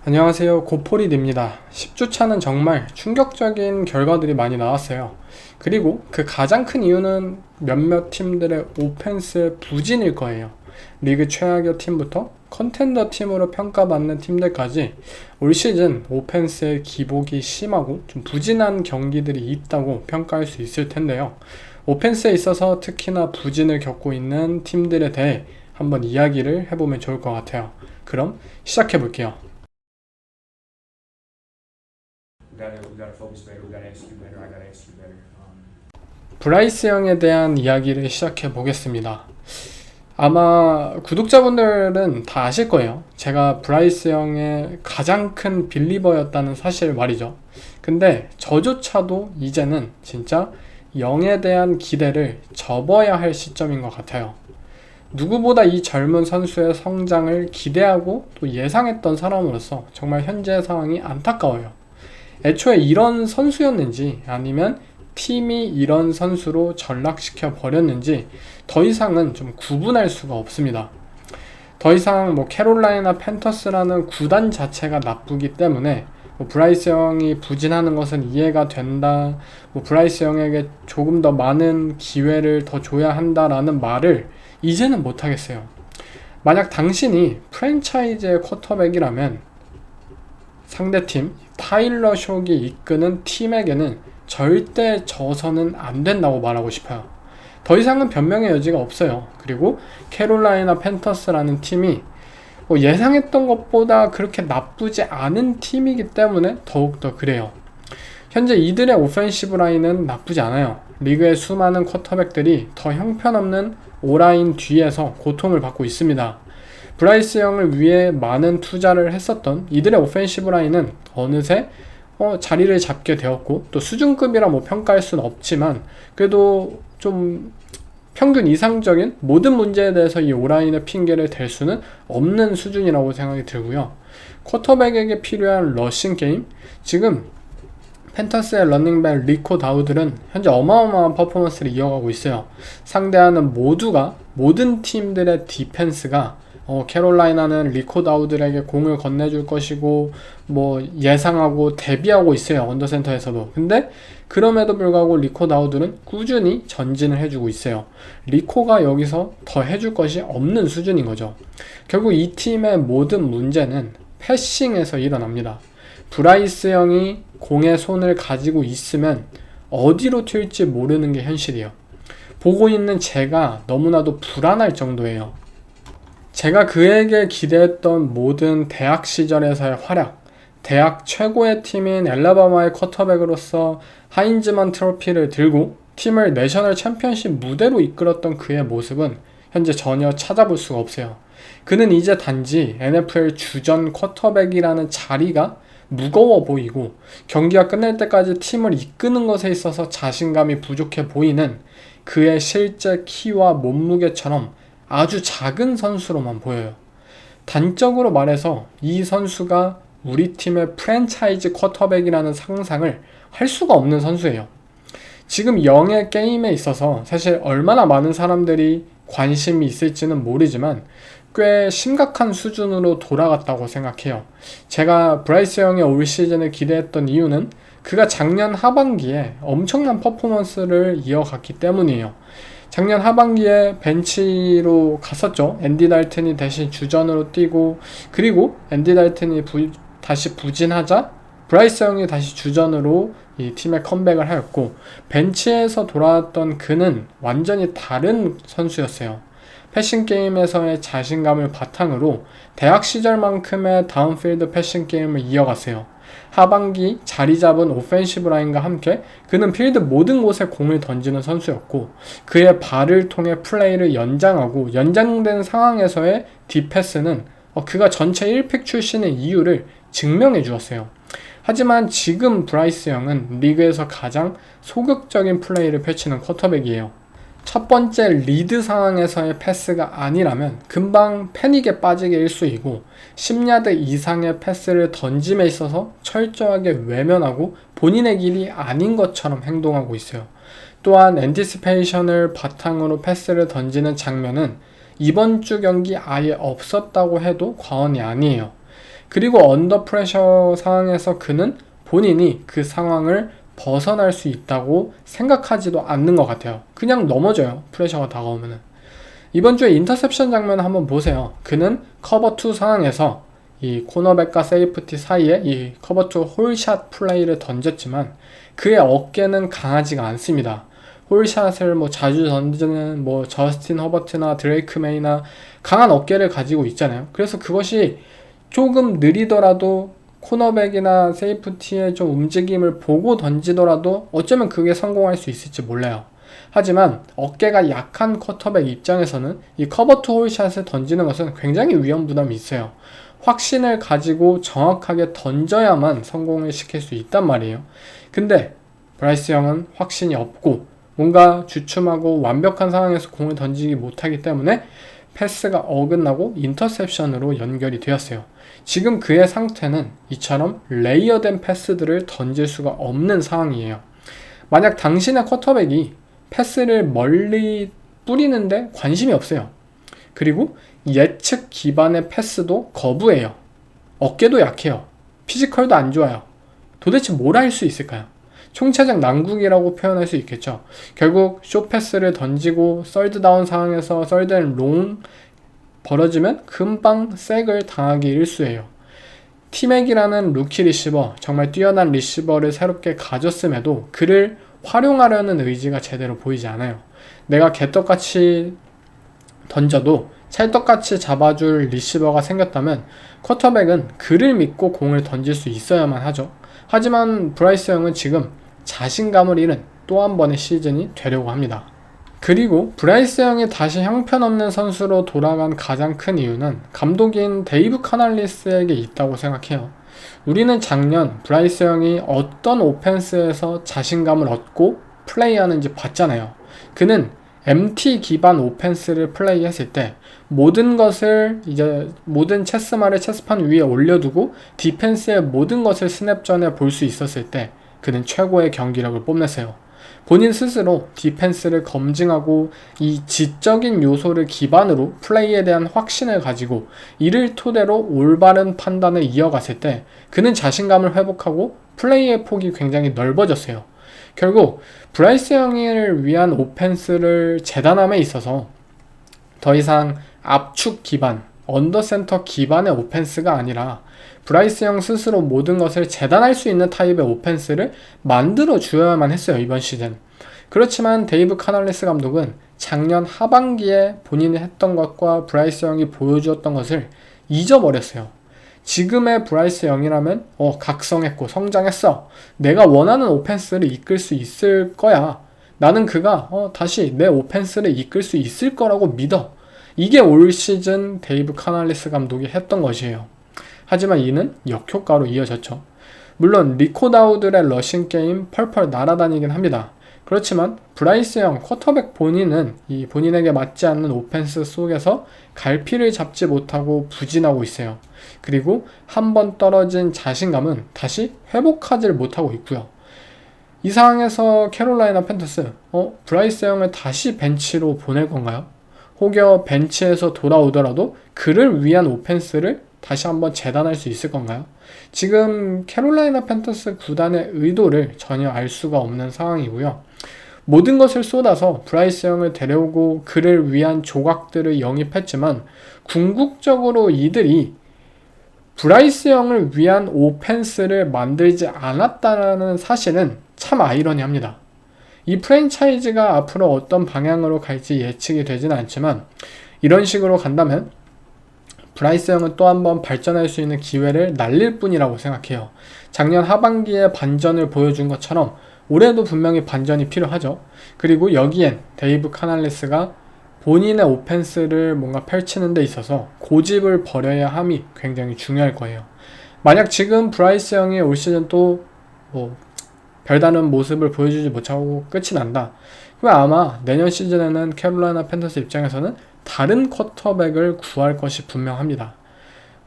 안녕하세요. 고포릿입니다. 10주차는 정말 충격적인 결과들이 많이 나왔어요. 그리고 그 가장 큰 이유는 몇몇 팀들의 오펜스의 부진일 거예요. 리그 최악의 팀부터 컨텐더 팀으로 평가받는 팀들까지 올 시즌 오펜스의 기복이 심하고 좀 부진한 경기들이 있다고 평가할 수 있을 텐데요. 오펜스에 있어서 특히나 부진을 겪고 있는 팀들에 대해 한번 이야기를 해보면 좋을 것 같아요. 그럼 시작해 볼게요. we gotta focus better. We gotta execute better. I gotta execute better. 브라이스 형에 대한 이야기를 시작해 보겠습니다. 아마 구독자분들은 다 아실 거예요. 제가 브라이스 형의 가장 큰 빌리버였다는 사실 말이죠. 근데 저조차도 이제는 진짜 영에 대한 기대를 접어야 할 시점인 것 같아요. 누구보다 이 젊은 선수의 성장을 기대하고 또 예상했던 사람으로서 정말 현재 상황이 안타까워요. 애초에 이런 선수였는지 아니면 팀이 이런 선수로 전락시켜 버렸는지 더 이상은 좀 구분할 수가 없습니다. 더 이상 캐롤라이나 팬터스라는 구단 자체가 나쁘기 때문에 브라이스 형이 부진하는 것은 이해가 된다. 브라이스 형에게 조금 더 많은 기회를 더 줘야 한다라는 말을 이제는 못하겠어요. 만약 당신이 프랜차이즈의 쿼터백이라면 상대팀 타일러 숍이 이끄는 팀에게는 절대 져서는 안 된다고 말하고 싶어요. 더 이상은 변명의 여지가 없어요. 그리고 캐롤라이나 팬터스라는 팀이 예상했던 것보다 그렇게 나쁘지 않은 팀이기 때문에 더욱더 그래요. 현재 이들의 오펜시브 라인은 나쁘지 않아요. 리그의 수많은 쿼터백들이 더 형편없는 오라인 뒤에서 고통을 받고 있습니다. 브라이스 형을 위해 많은 투자를 했었던 이들의 오펜시브 라인은 어느새 자리를 잡게 되었고, 또 수준급이라 평가할 수는 없지만 그래도 좀 평균 이상적인 모든 문제에 대해서 이 오라인의 핑계를 댈 수는 없는 수준이라고 생각이 들고요. 쿼터백에게 필요한 러싱 게임, 지금 팬터스의 러닝백 리코 다우들은 현재 어마어마한 퍼포먼스를 이어가고 있어요. 상대하는 모든 팀들의 디펜스가 캐롤라이나는 리코 다우들에게 공을 건네줄 것이고 예상하고 대비하고 있어요. 언더센터에서도. 근데 그럼에도 불구하고 리코 다우들은 꾸준히 전진을 해주고 있어요. 리코가 여기서 더 해줄 것이 없는 수준인 거죠. 결국 이 팀의 모든 문제는 패싱에서 일어납니다. 브라이스 형이 공의 손을 가지고 있으면 어디로 튈지 모르는 게 현실이에요. 보고 있는 제가 너무나도 불안할 정도예요. 제가 그에게 기대했던 모든 대학 시절에서의 활약, 대학 최고의 팀인 엘라바마의 쿼터백으로서 하인즈만 트로피를 들고 팀을 내셔널 챔피언십 무대로 이끌었던 그의 모습은 현재 전혀 찾아볼 수가 없어요. 그는 이제 단지 NFL 주전 쿼터백이라는 자리가 무거워 보이고 경기가 끝날 때까지 팀을 이끄는 것에 있어서 자신감이 부족해 보이는 그의 실제 키와 몸무게처럼 아주 작은 선수로만 보여요. 단적으로 말해서 이 선수가 우리 팀의 프랜차이즈 쿼터백이라는 상상을 할 수가 없는 선수예요. 지금 영의 게임에 있어서 사실 얼마나 많은 사람들이 관심이 있을지는 모르지만 꽤 심각한 수준으로 돌아갔다고 생각해요. 제가 브라이스 형의 올 시즌을 기대했던 이유는 그가 작년 하반기에 엄청난 퍼포먼스를 이어갔기 때문이에요. 작년 하반기에 벤치로 갔었죠. 앤디 달튼이 대신 주전으로 뛰고, 그리고 앤디 달튼이 다시 부진하자 브라이스 형이 다시 주전으로 이 팀에 컴백을 하였고, 벤치에서 돌아왔던 그는 완전히 다른 선수였어요. 패싱 게임에서의 자신감을 바탕으로 대학 시절만큼의 다운필드 패싱 게임을 이어갔어요. 하반기 자리 잡은 오펜시브 라인과 함께 그는 필드 모든 곳에 공을 던지는 선수였고, 그의 발을 통해 플레이를 연장하고 연장된 상황에서의 디패스는 그가 전체 1픽 출신의 이유를 증명해 주었어요. 하지만 지금 브라이스 형은 리그에서 가장 소극적인 플레이를 펼치는 쿼터백이에요. 첫 번째 리드 상황에서의 패스가 아니라면 금방 패닉에 빠지게 일쑤이고 10야드 이상의 패스를 던짐에 있어서 철저하게 외면하고 본인의 길이 아닌 것처럼 행동하고 있어요. 또한 엔티시페이션을 바탕으로 패스를 던지는 장면은 이번 주 경기 아예 없었다고 해도 과언이 아니에요. 그리고 언더 프레셔 상황에서 그는 본인이 그 상황을 벗어날 수 있다고 생각하지도 않는 것 같아요. 그냥 넘어져요. 프레셔가 다가오면은. 이번 주에 인터셉션 장면 한번 보세요. 그는 커버2 상황에서 이 코너백과 세이프티 사이에 이 커버2 홀샷 플레이를 던졌지만 그의 어깨는 강하지가 않습니다. 홀샷을 자주 던지는 저스틴 허버트나 드레이크 메이나 강한 어깨를 가지고 있잖아요. 그래서 그것이 조금 느리더라도 코너백이나 세이프티의 좀 움직임을 보고 던지더라도 어쩌면 그게 성공할 수 있을지 몰라요. 하지만 어깨가 약한 쿼터백 입장에서는 이 커버2 홀샷을 던지는 것은 굉장히 위험 부담이 있어요. 확신을 가지고 정확하게 던져야만 성공을 시킬 수 있단 말이에요. 근데 브라이스 형은 확신이 없고 뭔가 주춤하고 완벽한 상황에서 공을 던지지 못하기 때문에 패스가 어긋나고 인터셉션으로 연결이 되었어요. 지금 그의 상태는 이처럼 레이어된 패스들을 던질 수가 없는 상황이에요. 만약 당신의 쿼터백이 패스를 멀리 뿌리는데 관심이 없어요. 그리고 예측 기반의 패스도 거부해요. 어깨도 약해요. 피지컬도 안 좋아요. 도대체 뭘 할 수 있을까요? 총체적 난국이라고 표현할 수 있겠죠. 결국 숏패스를 던지고 썰드다운 상황에서 썰드앤롱 벌어지면 금방 색을 당하기 일쑤예요. 티맥이라는 루키 리시버, 정말 뛰어난 리시버를 새롭게 가졌음에도 그를 활용하려는 의지가 제대로 보이지 않아요. 내가 개떡같이 던져도 찰떡같이 잡아줄 리시버가 생겼다면 쿼터백은 그를 믿고 공을 던질 수 있어야만 하죠. 하지만 브라이스 형은 지금 자신감을 잃은 또 한 번의 시즌이 되려고 합니다. 그리고 브라이스 형이 다시 형편없는 선수로 돌아간 가장 큰 이유는 감독인 데이브 카날리스에게 있다고 생각해요. 우리는 작년 브라이스 형이 어떤 오펜스에서 자신감을 얻고 플레이하는지 봤잖아요. 그는 MT 기반 오펜스를 플레이했을 때 모든 것을 모든 체스말을 체스판 위에 올려두고 디펜스의 모든 것을 스냅 전에 볼 수 있었을 때 그는 최고의 경기력을 뽐냈어요. 본인 스스로 디펜스를 검증하고 이 지적인 요소를 기반으로 플레이에 대한 확신을 가지고 이를 토대로 올바른 판단을 이어갔을 때 그는 자신감을 회복하고 플레이의 폭이 굉장히 넓어졌어요. 결국 브라이스 형을 위한 오펜스를 재단함에 있어서 더 이상 압축 기반, 언더센터 기반의 오펜스가 아니라 브라이스 형 스스로 모든 것을 재단할 수 있는 타입의 오펜스를 만들어 주어야만 했어요, 이번 시즌. 그렇지만 데이브 카날리스 감독은 작년 하반기에 본인이 했던 것과 브라이스 형이 보여주었던 것을 잊어버렸어요. 지금의 브라이스 형이라면 각성했고 성장했어. 내가 원하는 오펜스를 이끌 수 있을 거야. 나는 그가 다시 내 오펜스를 이끌 수 있을 거라고 믿어. 이게 올 시즌 데이브 카날리스 감독이 했던 것이에요. 하지만 이는 역효과로 이어졌죠. 물론 리코 다우들의 러싱 게임 펄펄 날아다니긴 합니다. 그렇지만 브라이스 형 쿼터백 본인은 이 본인에게 맞지 않는 오펜스 속에서 갈피를 잡지 못하고 부진하고 있어요. 그리고 한번 떨어진 자신감은 다시 회복하지를 못하고 있고요. 이 상황에서 캐롤라이나 팬터스 브라이스 형을 다시 벤치로 보낼 건가요? 혹여 벤치에서 돌아오더라도 그를 위한 오펜스를 다시 한번 재단할 수 있을 건가요? 지금 캐롤라이나 팬터스 구단의 의도를 전혀 알 수가 없는 상황이고요. 모든 것을 쏟아서 브라이스 형을 데려오고 그를 위한 조각들을 영입했지만 궁극적으로 이들이 브라이스 형을 위한 오펜스를 만들지 않았다는 사실은 참 아이러니합니다. 이 프랜차이즈가 앞으로 어떤 방향으로 갈지 예측이 되지는 않지만 이런 식으로 간다면 브라이스 형은 또 한 번 발전할 수 있는 기회를 날릴 뿐이라고 생각해요. 작년 하반기에 반전을 보여준 것처럼 올해도 분명히 반전이 필요하죠. 그리고 여기엔 데이브 카날리스가 본인의 오펜스를 뭔가 펼치는 데 있어서 고집을 버려야 함이 굉장히 중요할 거예요. 만약 지금 브라이스 형이 올 시즌 또 별다른 모습을 보여주지 못하고 끝이 난다. 그럼 아마 내년 시즌에는 캐롤라이나 팬터스 입장에서는 다른 쿼터백을 구할 것이 분명합니다.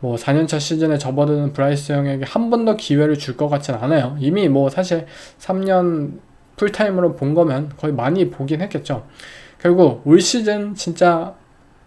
4년차 시즌에 접어드는 브라이스 형에게 한 번 더 기회를 줄 것 같진 않아요. 이미 사실 3년 풀타임으로 본 거면 거의 많이 보긴 했겠죠. 결국 올 시즌 진짜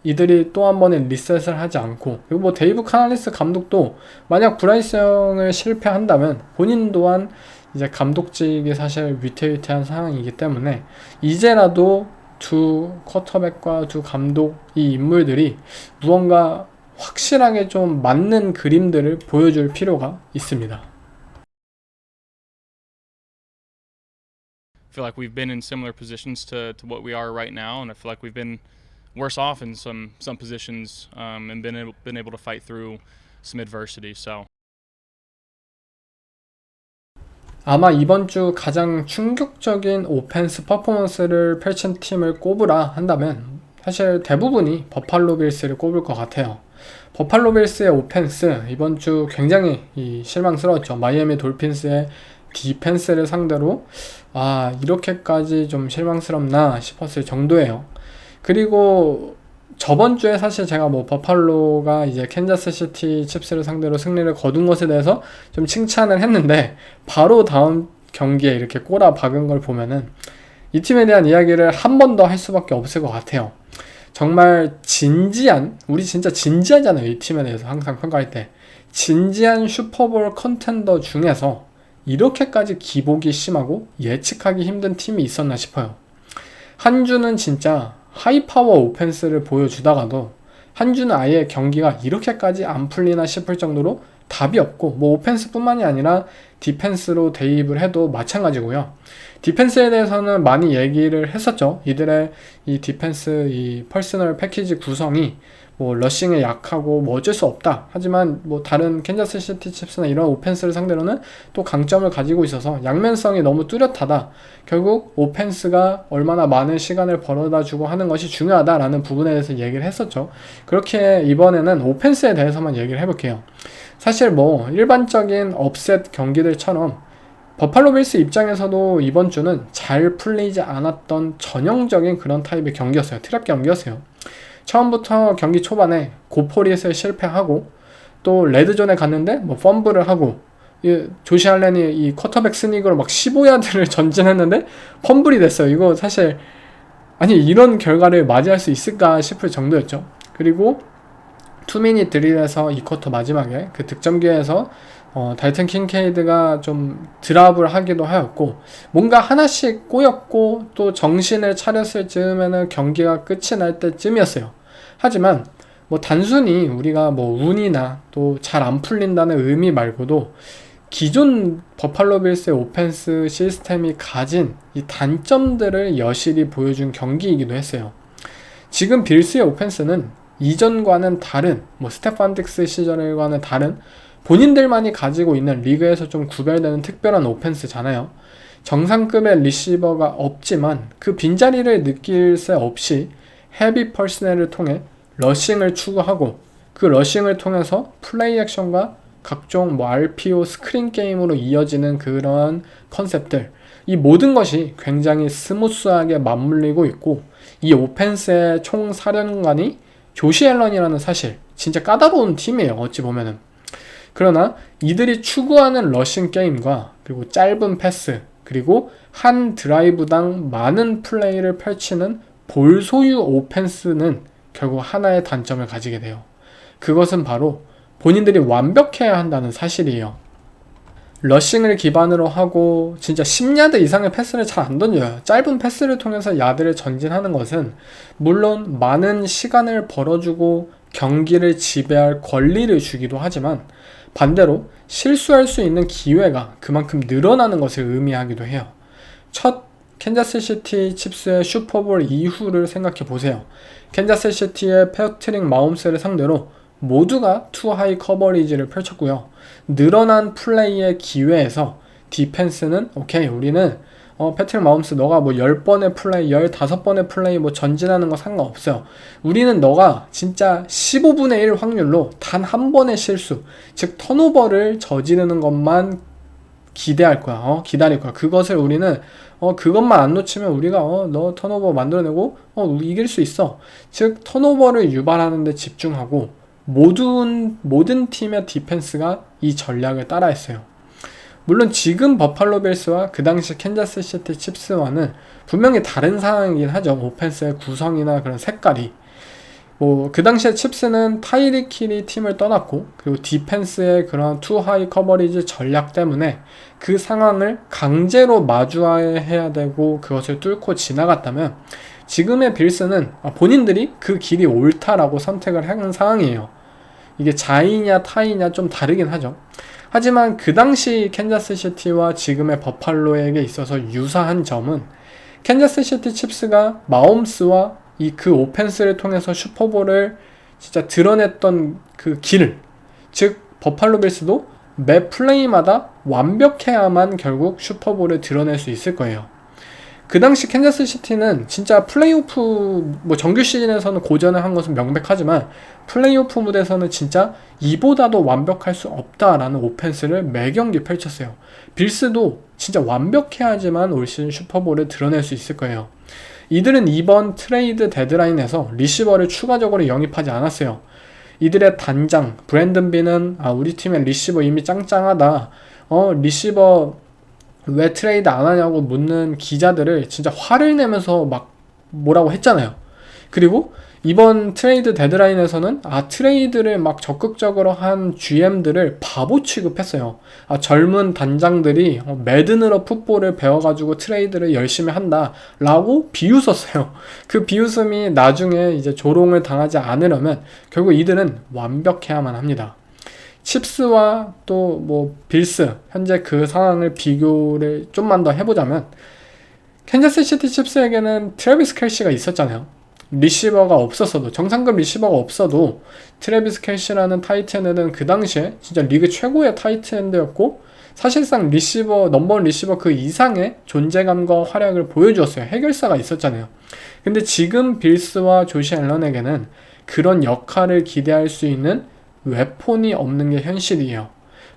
이들이 또 한 번의 리셋을 하지 않고, 그리고 뭐 데이브 카날리스 감독도 만약 브라이스 영을 실패한다면 본인 또한 이제 감독직이 사실 위태위태한 상황이기 때문에 이제라도 두 쿼터백과 두 감독 이 인물들이 무언가 확실하게 좀 맞는 그림들을 보여줄 필요가 있습니다. I feel like we've been in similar positions to what we are right now, and I feel like we've been worse off in some positions, and been able to fight through some adversity. So. 아마 이번 주 가장 충격적인 오펜스 퍼포먼스를 펼친 팀을 꼽으라 한다면 사실 대부분이 버팔로 빌스를 꼽을 것 같아요. 버팔로 빌스의 오펜스 이번 주 굉장히 실망스러웠죠. 마이애미 돌핀스의 디펜스를 상대로 이렇게까지 좀 실망스럽나 싶었을 정도예요. 그리고 저번 주에 사실 제가 뭐 버팔로가 이제 캔자스 시티 칩스를 상대로 승리를 거둔 것에 대해서 좀 칭찬을 했는데 바로 다음 경기에 이렇게 꼬라 박은 걸 보면은 이 팀에 대한 이야기를 한 번 더 할 수밖에 없을 것 같아요. 정말 진지한, 우리 진짜 진지하잖아요. 이 팀에 대해서 항상 평가할 때. 진지한 슈퍼볼 컨텐더 중에서 이렇게까지 기복이 심하고 예측하기 힘든 팀이 있었나 싶어요. 한 주는 진짜 하이파워 오펜스를 보여주다가도 한 주는 아예 경기가 이렇게까지 안 풀리나 싶을 정도로 답이 없고, 뭐 오펜스뿐만이 아니라 디펜스로 대입을 해도 마찬가지고요. 디펜스에 대해서는 많이 얘기를 했었죠. 이들의 이 디펜스 이 퍼스널 패키지 구성이 뭐 러싱에 약하고 뭐 어쩔 수 없다. 하지만 뭐 다른 캔자스 시티 칩스나 이런 오펜스를 상대로는 또 강점을 가지고 있어서 양면성이 너무 뚜렷하다. 결국 오펜스가 얼마나 많은 시간을 벌어다 주고 하는 것이 중요하다라는 부분에 대해서 얘기를 했었죠. 그렇게 이번에는 오펜스에 대해서만 얘기를 해볼게요. 사실 뭐 일반적인 업셋 경기들처럼 버팔로 빌스 입장에서도 이번 주는 잘 풀리지 않았던 전형적인 그런 타입의 경기였어요. 트랩 경기였어요. 처음부터 경기 초반에 고포릿을 실패하고 또 레드존에 갔는데 뭐 펌블을 하고 조시 알렌이 이 쿼터백 스닉으로 막 15야드를 전진했는데 펌블이 됐어요. 이거 사실 아니 이런 결과를 맞이할 수 있을까 싶을 정도였죠. 그리고 투미닛 드릴에서 이 쿼터 마지막에 그 득점 기회에서 달튼 킹케이드가 좀 드랍을 하기도 하였고 뭔가 하나씩 꼬였고 또 정신을 차렸을 즈음에는 경기가 끝이 날 때쯤이었어요. 하지만 뭐 단순히 우리가 뭐 운이나 또 잘 안 풀린다는 의미 말고도 기존 버팔로 빌스의 오펜스 시스템이 가진 이 단점들을 여실히 보여준 경기이기도 했어요. 지금 빌스의 오펜스는 이전과는 다른, 뭐 스테판 딕스 시절과는 다른 본인들만이 가지고 있는 리그에서 좀 구별되는 특별한 오펜스잖아요. 정상급의 리시버가 없지만 그 빈자리를 느낄 새 없이 헤비 퍼스널을 통해 러싱을 추구하고 그 러싱을 통해서 플레이 액션과 각종 뭐 RPO 스크린 게임으로 이어지는 그런 컨셉들, 이 모든 것이 굉장히 스무스하게 맞물리고 있고 이 오펜스의 총사령관이 조시 앨런이라는 사실, 진짜 까다로운 팀이에요. 어찌 보면은. 그러나 이들이 추구하는 러싱 게임과 그리고 짧은 패스, 그리고 한 드라이브당 많은 플레이를 펼치는 볼 소유 오펜스는 결국 하나의 단점을 가지게 돼요. 그것은 바로 본인들이 완벽해야 한다는 사실이에요. 러싱을 기반으로 하고 진짜 10야드 이상의 패스를 잘 안 던져요. 짧은 패스를 통해서 야드를 전진하는 것은 물론 많은 시간을 벌어주고 경기를 지배할 권리를 주기도 하지만 반대로 실수할 수 있는 기회가 그만큼 늘어나는 것을 의미하기도 해요. 첫 캔자스 시티 칩스의 슈퍼볼 이후를 생각해 보세요. 캔자스 시티의 패트릭 마홈스를 상대로 모두가 투 하이 커버리지를 펼쳤고요. 늘어난 플레이의 기회에서 디펜스는 오케이 우리는 패트릭 마홈스 너가 뭐 10번의 플레이 15번의 플레이 뭐 전진하는 거 상관없어요. 우리는 너가 진짜 15분의 1 확률로 단 한 번의 실수, 즉 턴오버를 저지르는 것만 기대할 거야. 기다릴 거야. 그것을 우리는 그것만 안 놓치면 우리가 너 턴오버 만들어내고 이길 수 있어. 즉 턴오버를 유발하는 데 집중하고 모든 팀의 디펜스가 이 전략을 따라했어요. 물론 지금 버팔로 빌스와 그 당시 캔자스 시티 칩스와는 분명히 다른 상황이긴 하죠. 오펜스의 구성이나 그런 색깔이. 뭐 그 당시에 칩스는 타이릭 힐이 팀을 떠났고, 그리고 디펜스의 그런 투 하이 커버리지 전략 때문에 그 상황을 강제로 마주해야 되고 그것을 뚫고 지나갔다면, 지금의 빌스는 본인들이 그 길이 옳다라고 선택을 한 상황이에요. 이게 자이냐 타이냐 좀 다르긴 하죠. 하지만 그 당시 캔자스시티와 지금의 버팔로에게 있어서 유사한 점은, 캔자스시티 칩스가 마홈스와 그 오펜스를 통해서 슈퍼볼을 진짜 드러냈던 그 길, 즉 버팔로 빌스도 매 플레이마다 완벽해야만 결국 슈퍼볼을 드러낼 수 있을 거예요. 그 당시 캔자스시티는 진짜 플레이오프, 뭐 정규 시즌에서는 고전을 한 것은 명백하지만 플레이오프 무대에서는 진짜 이보다도 완벽할 수 없다라는 오펜스를 매 경기 펼쳤어요. 빌스도 진짜 완벽해야지만 올 시즌 슈퍼볼을 드러낼 수 있을 거예요. 이들은 이번 트레이드 데드라인에서 리시버를 추가적으로 영입하지 않았어요. 이들의 단장 브랜든 비는 우리 팀의 리시버 이미 짱짱하다, 리시버 왜 트레이드 안 하냐고 묻는 기자들을 진짜 화를 내면서 막 뭐라고 했잖아요. 그리고 이번 트레이드 데드라인에서는 트레이드를 막 적극적으로 한 GM들을 바보 취급했어요. 젊은 단장들이 매든으로 풋볼을 배워가지고 트레이드를 열심히 한다 라고 비웃었어요. 그 비웃음이 나중에 이제 조롱을 당하지 않으려면 결국 이들은 완벽해야만 합니다. 칩스와 또 뭐 빌스, 현재 그 상황을 비교를 좀만 더 해보자면, 캔자스시티 칩스에게는 트래비스 켈시가 있었잖아요. 리시버가 없었어도, 정상급 리시버가 없어도 트래비스 켈시라는 타이트엔드는 그 당시에 진짜 리그 최고의 타이트엔드였고, 사실상 리시버, 넘버원 리시버 그 이상의 존재감과 활약을 보여주었어요. 해결사가 있었잖아요. 근데 지금 빌스와 조시 앨런에게는 그런 역할을 기대할 수 있는 웨폰이 없는 게 현실이에요.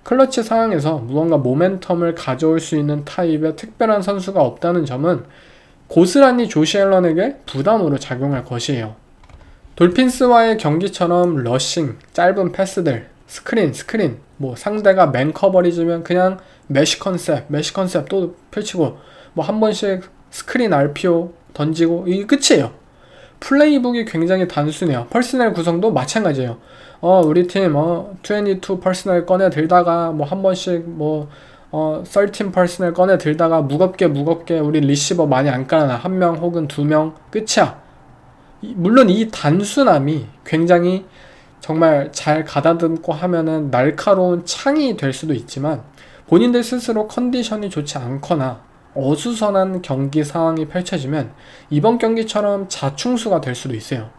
클러치 상황에서 무언가 모멘텀을 가져올 수 있는 타입의 특별한 선수가 없다는 점은 고스란히 조시 앨런에게 부담으로 작용할 것이에요. 돌핀스와의 경기처럼 러싱, 짧은 패스들, 스크린, 뭐 상대가 맨 커버리지면 그냥 메쉬 컨셉 또 펼치고, 뭐 한 번씩 스크린 RPO 던지고, 이게 끝이에요. 플레이북이 굉장히 단순해요. 퍼스널 구성도 마찬가지예요. 우리 팀 22 퍼스널 꺼내 들다가 뭐 한 번씩 13 퍼스널 꺼내 들다가 무겁게 우리 리시버 많이 안 깔아놔. 한 명 혹은 두 명 끝이야. 물론 이 단순함이 굉장히 정말 잘 가다듬고 하면은 날카로운 창이 될 수도 있지만, 본인들 스스로 컨디션이 좋지 않거나 어수선한 경기 상황이 펼쳐지면 이번 경기처럼 자충수가 될 수도 있어요.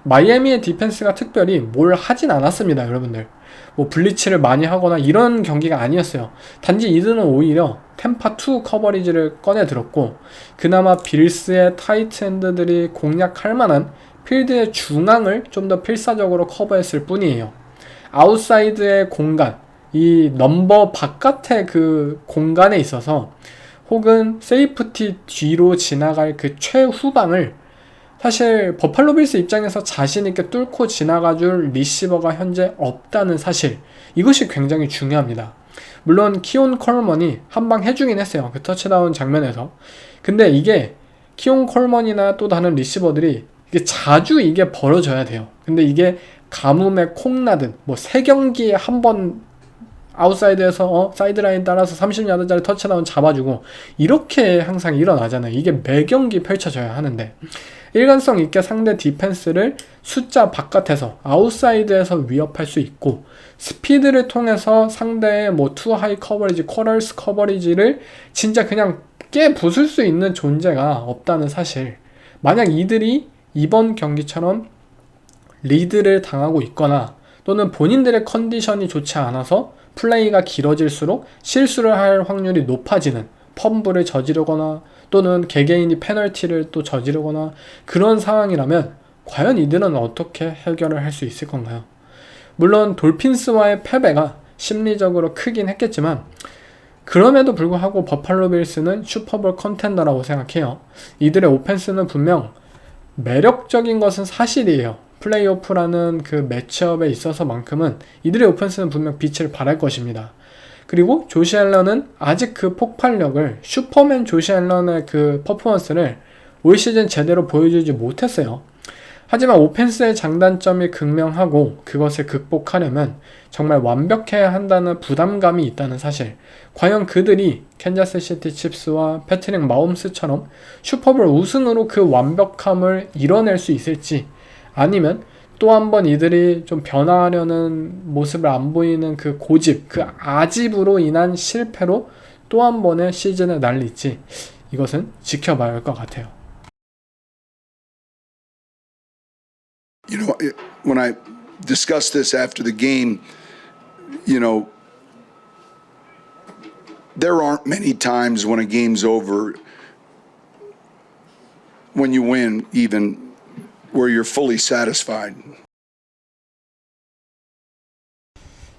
마이애미의 디펜스가 특별히 뭘 하진 않았습니다, 여러분들. 뭐 블리츠를 많이 하거나 이런 경기가 아니었어요. 단지 이들은 오히려 템파2 커버리지를 꺼내 들었고, 그나마 빌스의 타이트 엔드들이 공략할 만한 필드의 중앙을 좀 더 필사적으로 커버했을 뿐이에요. 아웃사이드의 공간, 이 넘버 바깥의 그 공간에 있어서 혹은 세이프티 뒤로 지나갈 그 최후방을 사실 버팔로 빌스 입장에서 자신있게 뚫고 지나가줄 리시버가 현재 없다는 사실, 이것이 굉장히 중요합니다. 물론 키온 콜먼이 한 방 해주긴 했어요, 그 터치다운 장면에서. 근데 이게 키온 콜먼이나 또 다른 리시버들이 이게 자주 이게 벌어져야 돼요. 근데 이게 가뭄에 콩나듯 뭐 3경기에 한 번 아웃사이드에서 사이드라인 따라서 30야드짜리 터치다운 잡아주고 이렇게 항상 일어나잖아요. 이게 매 경기 펼쳐져야 하는데, 일관성 있게 상대 디펜스를 숫자 바깥에서 아웃사이드에서 위협할 수 있고, 스피드를 통해서 상대의 뭐 투 하이 커버리지, 쿼럴스 커버리지를 진짜 그냥 깨 부술 수 있는 존재가 없다는 사실. 만약 이들이 이번 경기처럼 리드를 당하고 있거나 또는 본인들의 컨디션이 좋지 않아서 플레이가 길어질수록 실수를 할 확률이 높아지는, 펌블을 저지르거나 또는 개개인이 페널티를 또 저지르거나 그런 상황이라면 과연 이들은 어떻게 해결을 할 수 있을 건가요? 물론 돌핀스와의 패배가 심리적으로 크긴 했겠지만, 그럼에도 불구하고 버팔로 빌스는 슈퍼볼 컨텐더라고 생각해요. 이들의 오펜스는 분명 매력적인 것은 사실이에요. 플레이오프라는 그 매치업에 있어서만큼은 이들의 오펜스는 분명 빛을 발할 것입니다. 그리고 조시 앨런은 아직 그 폭발력을, 슈퍼맨 조시 앨런의 그 퍼포먼스를 올 시즌 제대로 보여주지 못했어요. 하지만 오펜스의 장단점이 극명하고 그것을 극복하려면 정말 완벽해야 한다는 부담감이 있다는 사실. 과연 그들이 캔자스 시티 칩스와 패트릭 마홈스처럼 슈퍼볼 우승으로 그 완벽함을 이뤄낼 수 있을지, 아니면 또 한 번 이들이 좀 변화하려는 모습을 안 보이는 그 고집, 그 아집으로 인한 실패로 또 한 번의 시즌을 날릴지, 이것은 지켜봐야 할 것 같아요. You know, when I discussed this after the game, you know, there aren't many times when a game's over, when you win even, where you're fully satisfied.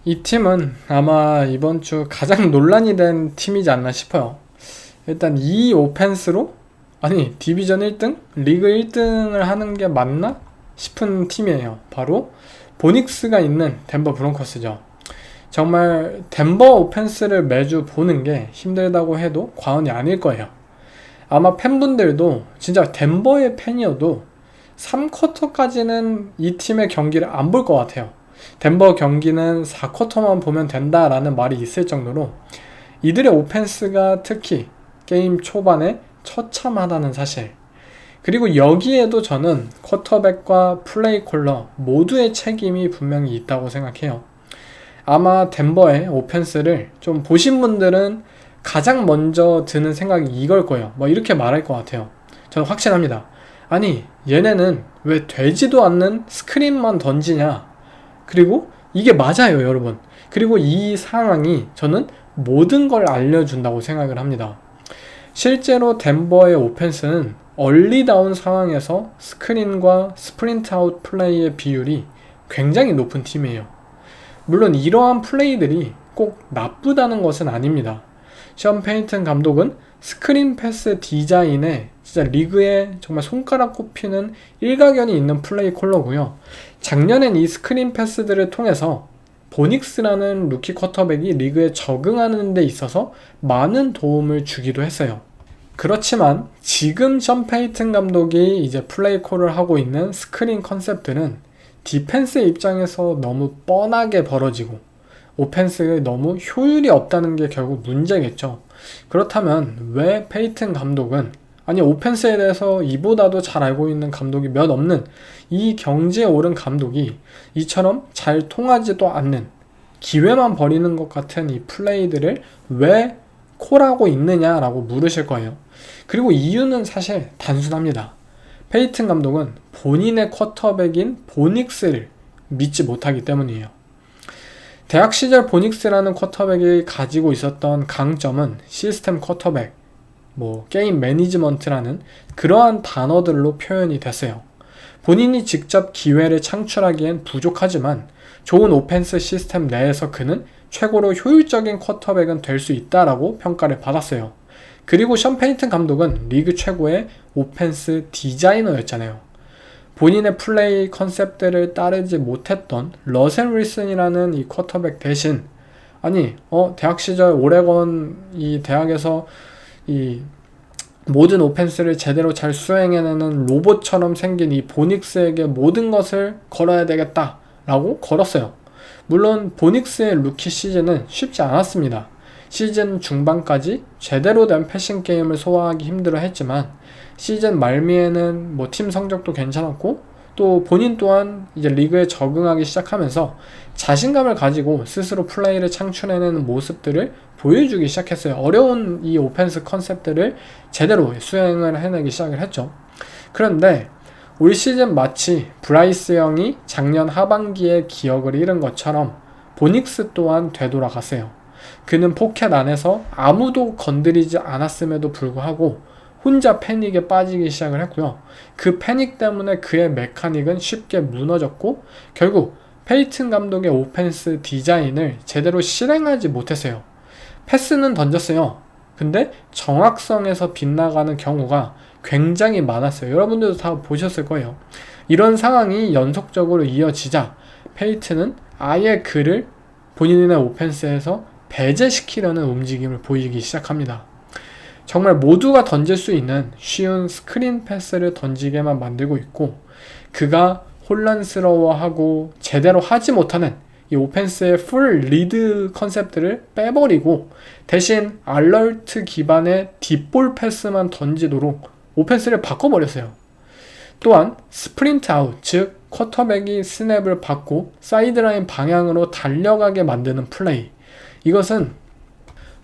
이 팀은 아마 이번 주 가장 논란이 된 팀이지 않나 싶어요. 일단 이 오펜스로 아니 디비전 1등? 리그 1등을 하는 게 맞나 싶은 팀이에요. 바로 보닉스가 있는 덴버 브론커스죠. 정말 덴버 오펜스를 매주 보는 게 힘들다고 해도 과언이 아닐 거예요. 아마 팬분들도 진짜 덴버의 팬이어도 3쿼터까지는 이 팀의 경기를 안 볼 것 같아요. 덴버 경기는 4쿼터만 보면 된다라는 말이 있을 정도로 이들의 오펜스가 특히 게임 초반에 처참하다는 사실, 그리고 여기에도 저는 쿼터백과 플레이 콜러 모두의 책임이 분명히 있다고 생각해요. 아마 덴버의 오펜스를 좀 보신 분들은 가장 먼저 드는 생각이 이걸 거예요. 뭐 이렇게 말할 것 같아요. 저는 확신합니다. 아니 얘네는 왜 되지도 않는 스크린만 던지냐. 그리고 이게 맞아요, 여러분. 그리고 이 상황이 저는 모든 걸 알려준다고 생각을 합니다. 실제로 덴버의 오펜스는 얼리다운 상황에서 스크린과 스프린트 아웃 플레이의 비율이 굉장히 높은 팀이에요. 물론 이러한 플레이들이 꼭 나쁘다는 것은 아닙니다. 션 페이튼 감독은 스크린 패스 디자인에 진짜 리그에 정말 손가락 꼽히는 일가견이 있는 플레이 콜러고요. 작년엔 이 스크린 패스들을 통해서 보닉스라는 루키 쿼터백이 리그에 적응하는 데 있어서 많은 도움을 주기도 했어요. 그렇지만 지금 션 페이튼 감독이 이제 플레이 콜을 하고 있는 스크린 컨셉들은 디펜스의 입장에서 너무 뻔하게 벌어지고 오펜스에 너무 효율이 없다는 게 결국 문제겠죠. 그렇다면 왜 페이튼 감독은, 아니 오펜스에 대해서 이보다도 잘 알고 있는 감독이 몇 없는 이 경지에 오른 감독이 이처럼 잘 통하지도 않는 기회만 버리는 것 같은 이 플레이들을 왜 콜하고 있느냐라고 물으실 거예요. 그리고 이유는 사실 단순합니다. 페이튼 감독은 본인의 쿼터백인 보닉스를 믿지 못하기 때문이에요. 대학 시절 보닉스라는 쿼터백이 가지고 있었던 강점은 시스템 쿼터백, 게임 매니지먼트라는 그러한 단어들로 표현이 됐어요. 본인이 직접 기회를 창출하기엔 부족하지만 좋은 오펜스 시스템 내에서 그는 최고로 효율적인 쿼터백은 될 수 있다라고 평가를 받았어요. 그리고 션 페이튼 감독은 리그 최고의 오펜스 디자이너였잖아요. 본인의 플레이 컨셉들을 따르지 못했던 러셀 윌슨이라는 이 쿼터백 대신, 아니 대학 시절 오레곤 이 대학에서 이 모든 오펜스를 제대로 잘 수행해내는 로봇처럼 생긴 이 보닉스에게 모든 것을 걸어야 되겠다라고 걸었어요. 물론 보닉스의 루키 시즌은 쉽지 않았습니다. 시즌 중반까지 제대로 된 패싱 게임을 소화하기 힘들어 했지만 시즌 말미에는 팀 성적도 괜찮았고 또 본인 또한 이제 리그에 적응하기 시작하면서 자신감을 가지고 스스로 플레이를 창출해내는 모습들을 보여주기 시작했어요. 어려운 이 오펜스 컨셉들을 제대로 수행을 해내기 시작을 했죠. 그런데 올 시즌 마치 브라이스 형이 작년 하반기에 기억을 잃은 것처럼 보닉스 또한 되돌아갔어요. 그는 포켓 안에서 아무도 건드리지 않았음에도 불구하고 혼자 패닉에 빠지기 시작을 했고요. 그 패닉 때문에 그의 메카닉은 쉽게 무너졌고 결국 페이튼 감독의 오펜스 디자인을 제대로 실행하지 못했어요. 패스는 던졌어요. 근데 정확성에서 빗나가는 경우가 굉장히 많았어요. 여러분들도 다 보셨을 거예요. 이런 상황이 연속적으로 이어지자 페이튼은 아예 그를 본인의 오펜스에서 배제시키려는 움직임을 보이기 시작합니다. 정말 모두가 던질 수 있는 쉬운 스크린 패스를 던지게만 만들고 있고, 그가 혼란스러워하고 제대로 하지 못하는 이 오펜스의 풀 리드 컨셉들을 빼버리고 대신 알러트 기반의 딥볼 패스만 던지도록 오펜스를 바꿔버렸어요. 또한 스프린트 아웃, 즉 쿼터백이 스냅을 받고 사이드라인 방향으로 달려가게 만드는 플레이. 이것은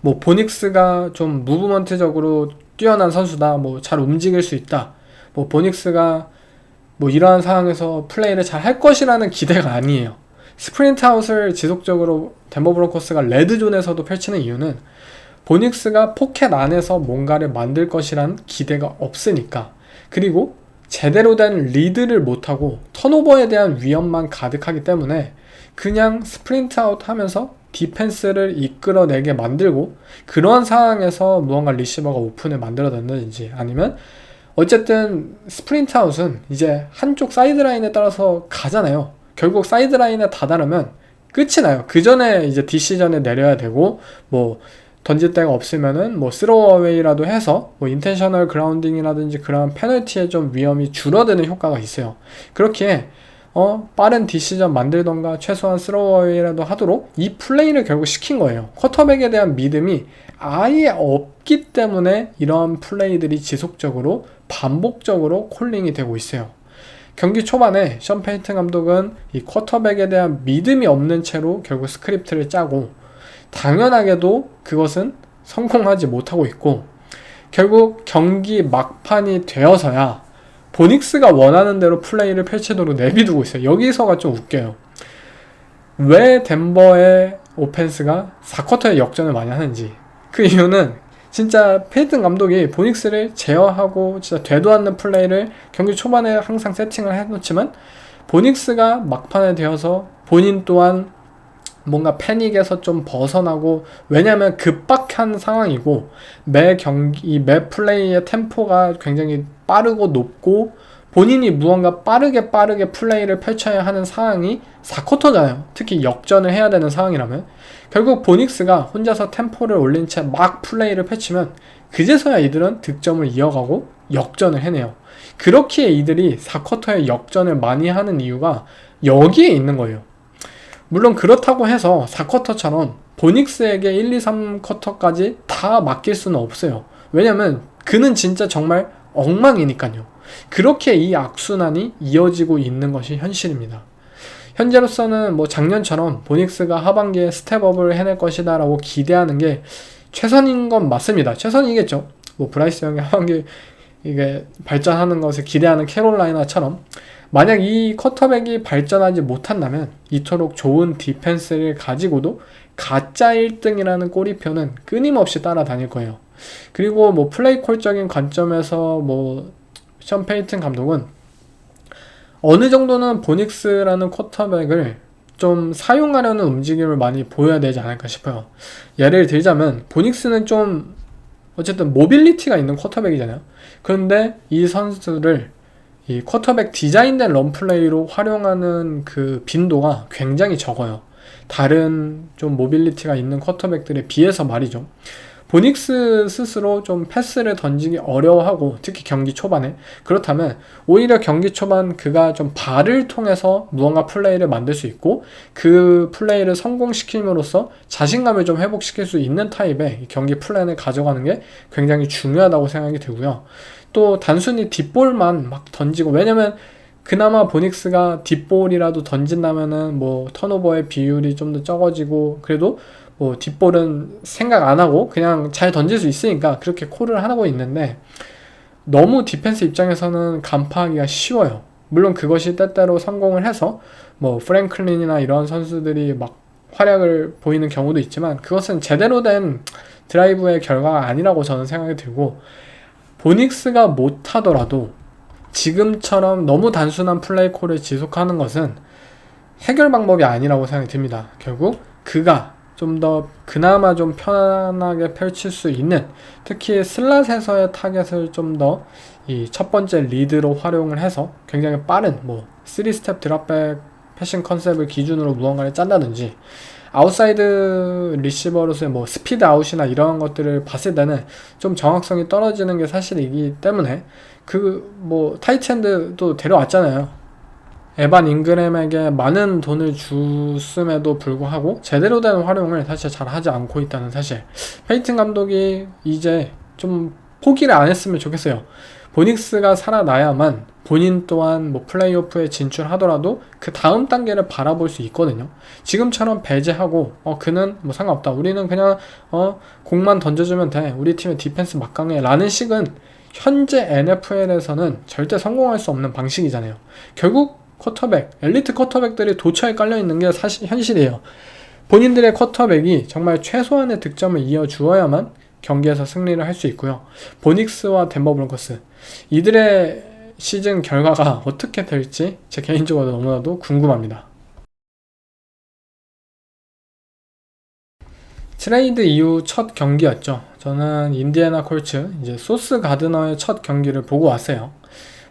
뭐 보닉스가 좀 무브먼트적으로 뛰어난 선수다, 뭐 잘 움직일 수 있다, 뭐 보닉스가 뭐 이러한 상황에서 플레이를 잘 할 것이라는 기대가 아니에요. 스프린트 아웃을 지속적으로 덴버 브론코스가 레드존에서도 펼치는 이유는 보닉스가 포켓 안에서 뭔가를 만들 것이란 기대가 없으니까, 그리고 제대로 된 리드를 못하고 턴오버에 대한 위험만 가득하기 때문에 그냥 스프린트 아웃 하면서 디펜스를 이끌어내게 만들고, 그러한 상황에서 무언가 리시버가 오픈을 만들어낸다든지, 아니면 어쨌든 스프린트 아웃은 이제 한쪽 사이드라인에 따라서 가잖아요. 결국 사이드라인에 다다르면 끝이 나요. 그 전에 이제 디시전에 내려야 되고, 뭐 던질 데가 없으면은 뭐 스로어웨이라도 해서 뭐 인텐셔널 그라운딩이라든지 그런 페널티에 좀 위험이 줄어드는 효과가 있어요. 그렇게 빠른 디시전 만들던가 최소한 스로어웨이라도 하도록 이 플레이를 결국 시킨 거예요. 쿼터백에 대한 믿음이 아예 없기 때문에 이러한 플레이들이 지속적으로 반복적으로 콜링이 되고 있어요. 경기 초반에 션 페이튼 감독은 이 쿼터백에 대한 믿음이 없는 채로 결국 스크립트를 짜고, 당연하게도 그것은 성공하지 못하고 있고, 결국 경기 막판이 되어서야 보닉스가 원하는 대로 플레이를 펼치도록 내비두고 있어요. 여기서가 좀 웃겨요. 왜 덴버의 오펜스가 4쿼터에 역전을 많이 하는지. 그 이유는 진짜 페이튼 감독이 보닉스를 제어하고 진짜 되도 않는 플레이를 경기 초반에 항상 세팅을 해놓지만, 보닉스가 막판에 되어서 본인 또한 뭔가 패닉에서 좀 벗어나고, 왜냐면 급박한 상황이고 매 경기 매 플레이의 템포가 굉장히 빠르고 높고 본인이 무언가 빠르게 플레이를 펼쳐야 하는 상황이 4쿼터잖아요. 특히 역전을 해야 되는 상황이라면 결국 보닉스가 혼자서 템포를 올린 채 막 플레이를 펼치면 그제서야 이들은 득점을 이어가고 역전을 해내요. 그렇기에 이들이 4쿼터에 역전을 많이 하는 이유가 여기에 있는 거예요. 물론 그렇다고 해서 4쿼터처럼 보닉스에게 1, 2, 3쿼터까지 다 맡길 수는 없어요. 왜냐면 그는 진짜 정말 엉망이니까요. 그렇게 이 악순환이 이어지고 있는 것이 현실입니다. 현재로서는 뭐 작년처럼 보닉스가 하반기에 스텝업을 해낼 것이다 라고 기대하는 게 최선인 건 맞습니다. 최선이겠죠. 뭐 브라이스 형이 하반기 이게 발전하는 것을 기대하는 캐롤라이나처럼 만약 이 쿼터백이 발전하지 못한다면 이토록 좋은 디펜스를 가지고도 가짜 1등이라는 꼬리표는 끊임없이 따라다닐 거예요. 그리고 뭐 플레이콜적인 관점에서 뭐 션 페이튼 감독은 어느 정도는 보닉스라는 쿼터백을 좀 사용하려는 움직임을 많이 보여야 되지 않을까 싶어요. 예를 들자면 보닉스는 좀 어쨌든 모빌리티가 있는 쿼터백이잖아요. 그런데 이 선수를 이 쿼터백 디자인된 런플레이로 활용하는 그 빈도가 굉장히 적어요. 다른 좀 모빌리티가 있는 쿼터백들에 비해서 말이죠. 보닉스 스스로 좀 패스를 던지기 어려워하고, 특히 경기 초반에. 그렇다면 오히려 경기 초반 그가 좀 발을 통해서 무언가 플레이를 만들 수 있고, 그 플레이를 성공시킴으로써 자신감을 좀 회복시킬 수 있는 타입의 경기 플랜을 가져가는 게 굉장히 중요하다고 생각이 들고요. 또 단순히 딥볼만 막 던지고, 왜냐면 그나마 보닉스가 딥볼이라도 던진다면은 뭐 턴오버의 비율이 좀 더 적어지고, 그래도 뭐 딥볼은 생각 안 하고 그냥 잘 던질 수 있으니까 그렇게 콜을 하고 있는데, 너무 디펜스 입장에서는 간파하기가 쉬워요. 물론 그것이 때때로 성공을 해서 뭐 프랭클린이나 이런 선수들이 막 활약을 보이는 경우도 있지만, 그것은 제대로 된 드라이브의 결과가 아니라고 저는 생각이 들고, 보닉스가 못하더라도 지금처럼 너무 단순한 플레이 콜을 지속하는 것은 해결 방법이 아니라고 생각이 듭니다. 결국 그가 좀 더 그나마 좀 편하게 펼칠 수 있는, 특히 슬롯에서의 타겟을 좀 더 이 첫 번째 리드로 활용을 해서 굉장히 빠른 뭐 3스텝 드랍백 패싱 컨셉을 기준으로 무언가를 짠다든지, 아웃사이드 리시버로서의 뭐 스피드 아웃이나 이런 것들을 봤을 때는 좀 정확성이 떨어지는 게 사실이기 때문에 그 뭐 타이트엔드도 데려왔잖아요. 에반 잉그램에게 많은 돈을 줬음에도 불구하고 제대로 된 활용을 사실 잘 하지 않고 있다는 사실. 페이튼 감독이 이제 좀 포기를 안 했으면 좋겠어요. 보닉스가 살아나야만 본인 또한 뭐 플레이오프에 진출하더라도 그 다음 단계를 바라볼 수 있거든요. 지금처럼 배제하고 그는 뭐 상관없다. 우리는 그냥 공만 던져주면 돼. 우리 팀의 디펜스 막강해. 라는 식은 현재 NFL에서는 절대 성공할 수 없는 방식이잖아요. 결국 쿼터백, 엘리트 쿼터백들이 도처에 깔려있는 게 사실 현실이에요. 본인들의 쿼터백이 정말 최소한의 득점을 이어주어야만 경기에서 승리를 할 수 있고요. 보닉스와 덴버 브론커스, 이들의 시즌 결과가 어떻게 될지 제 개인적으로 너무나도 궁금합니다. 트레이드 이후 첫 경기였죠. 저는 인디애나 콜츠, 이제 소스 가드너의 첫 경기를 보고 왔어요.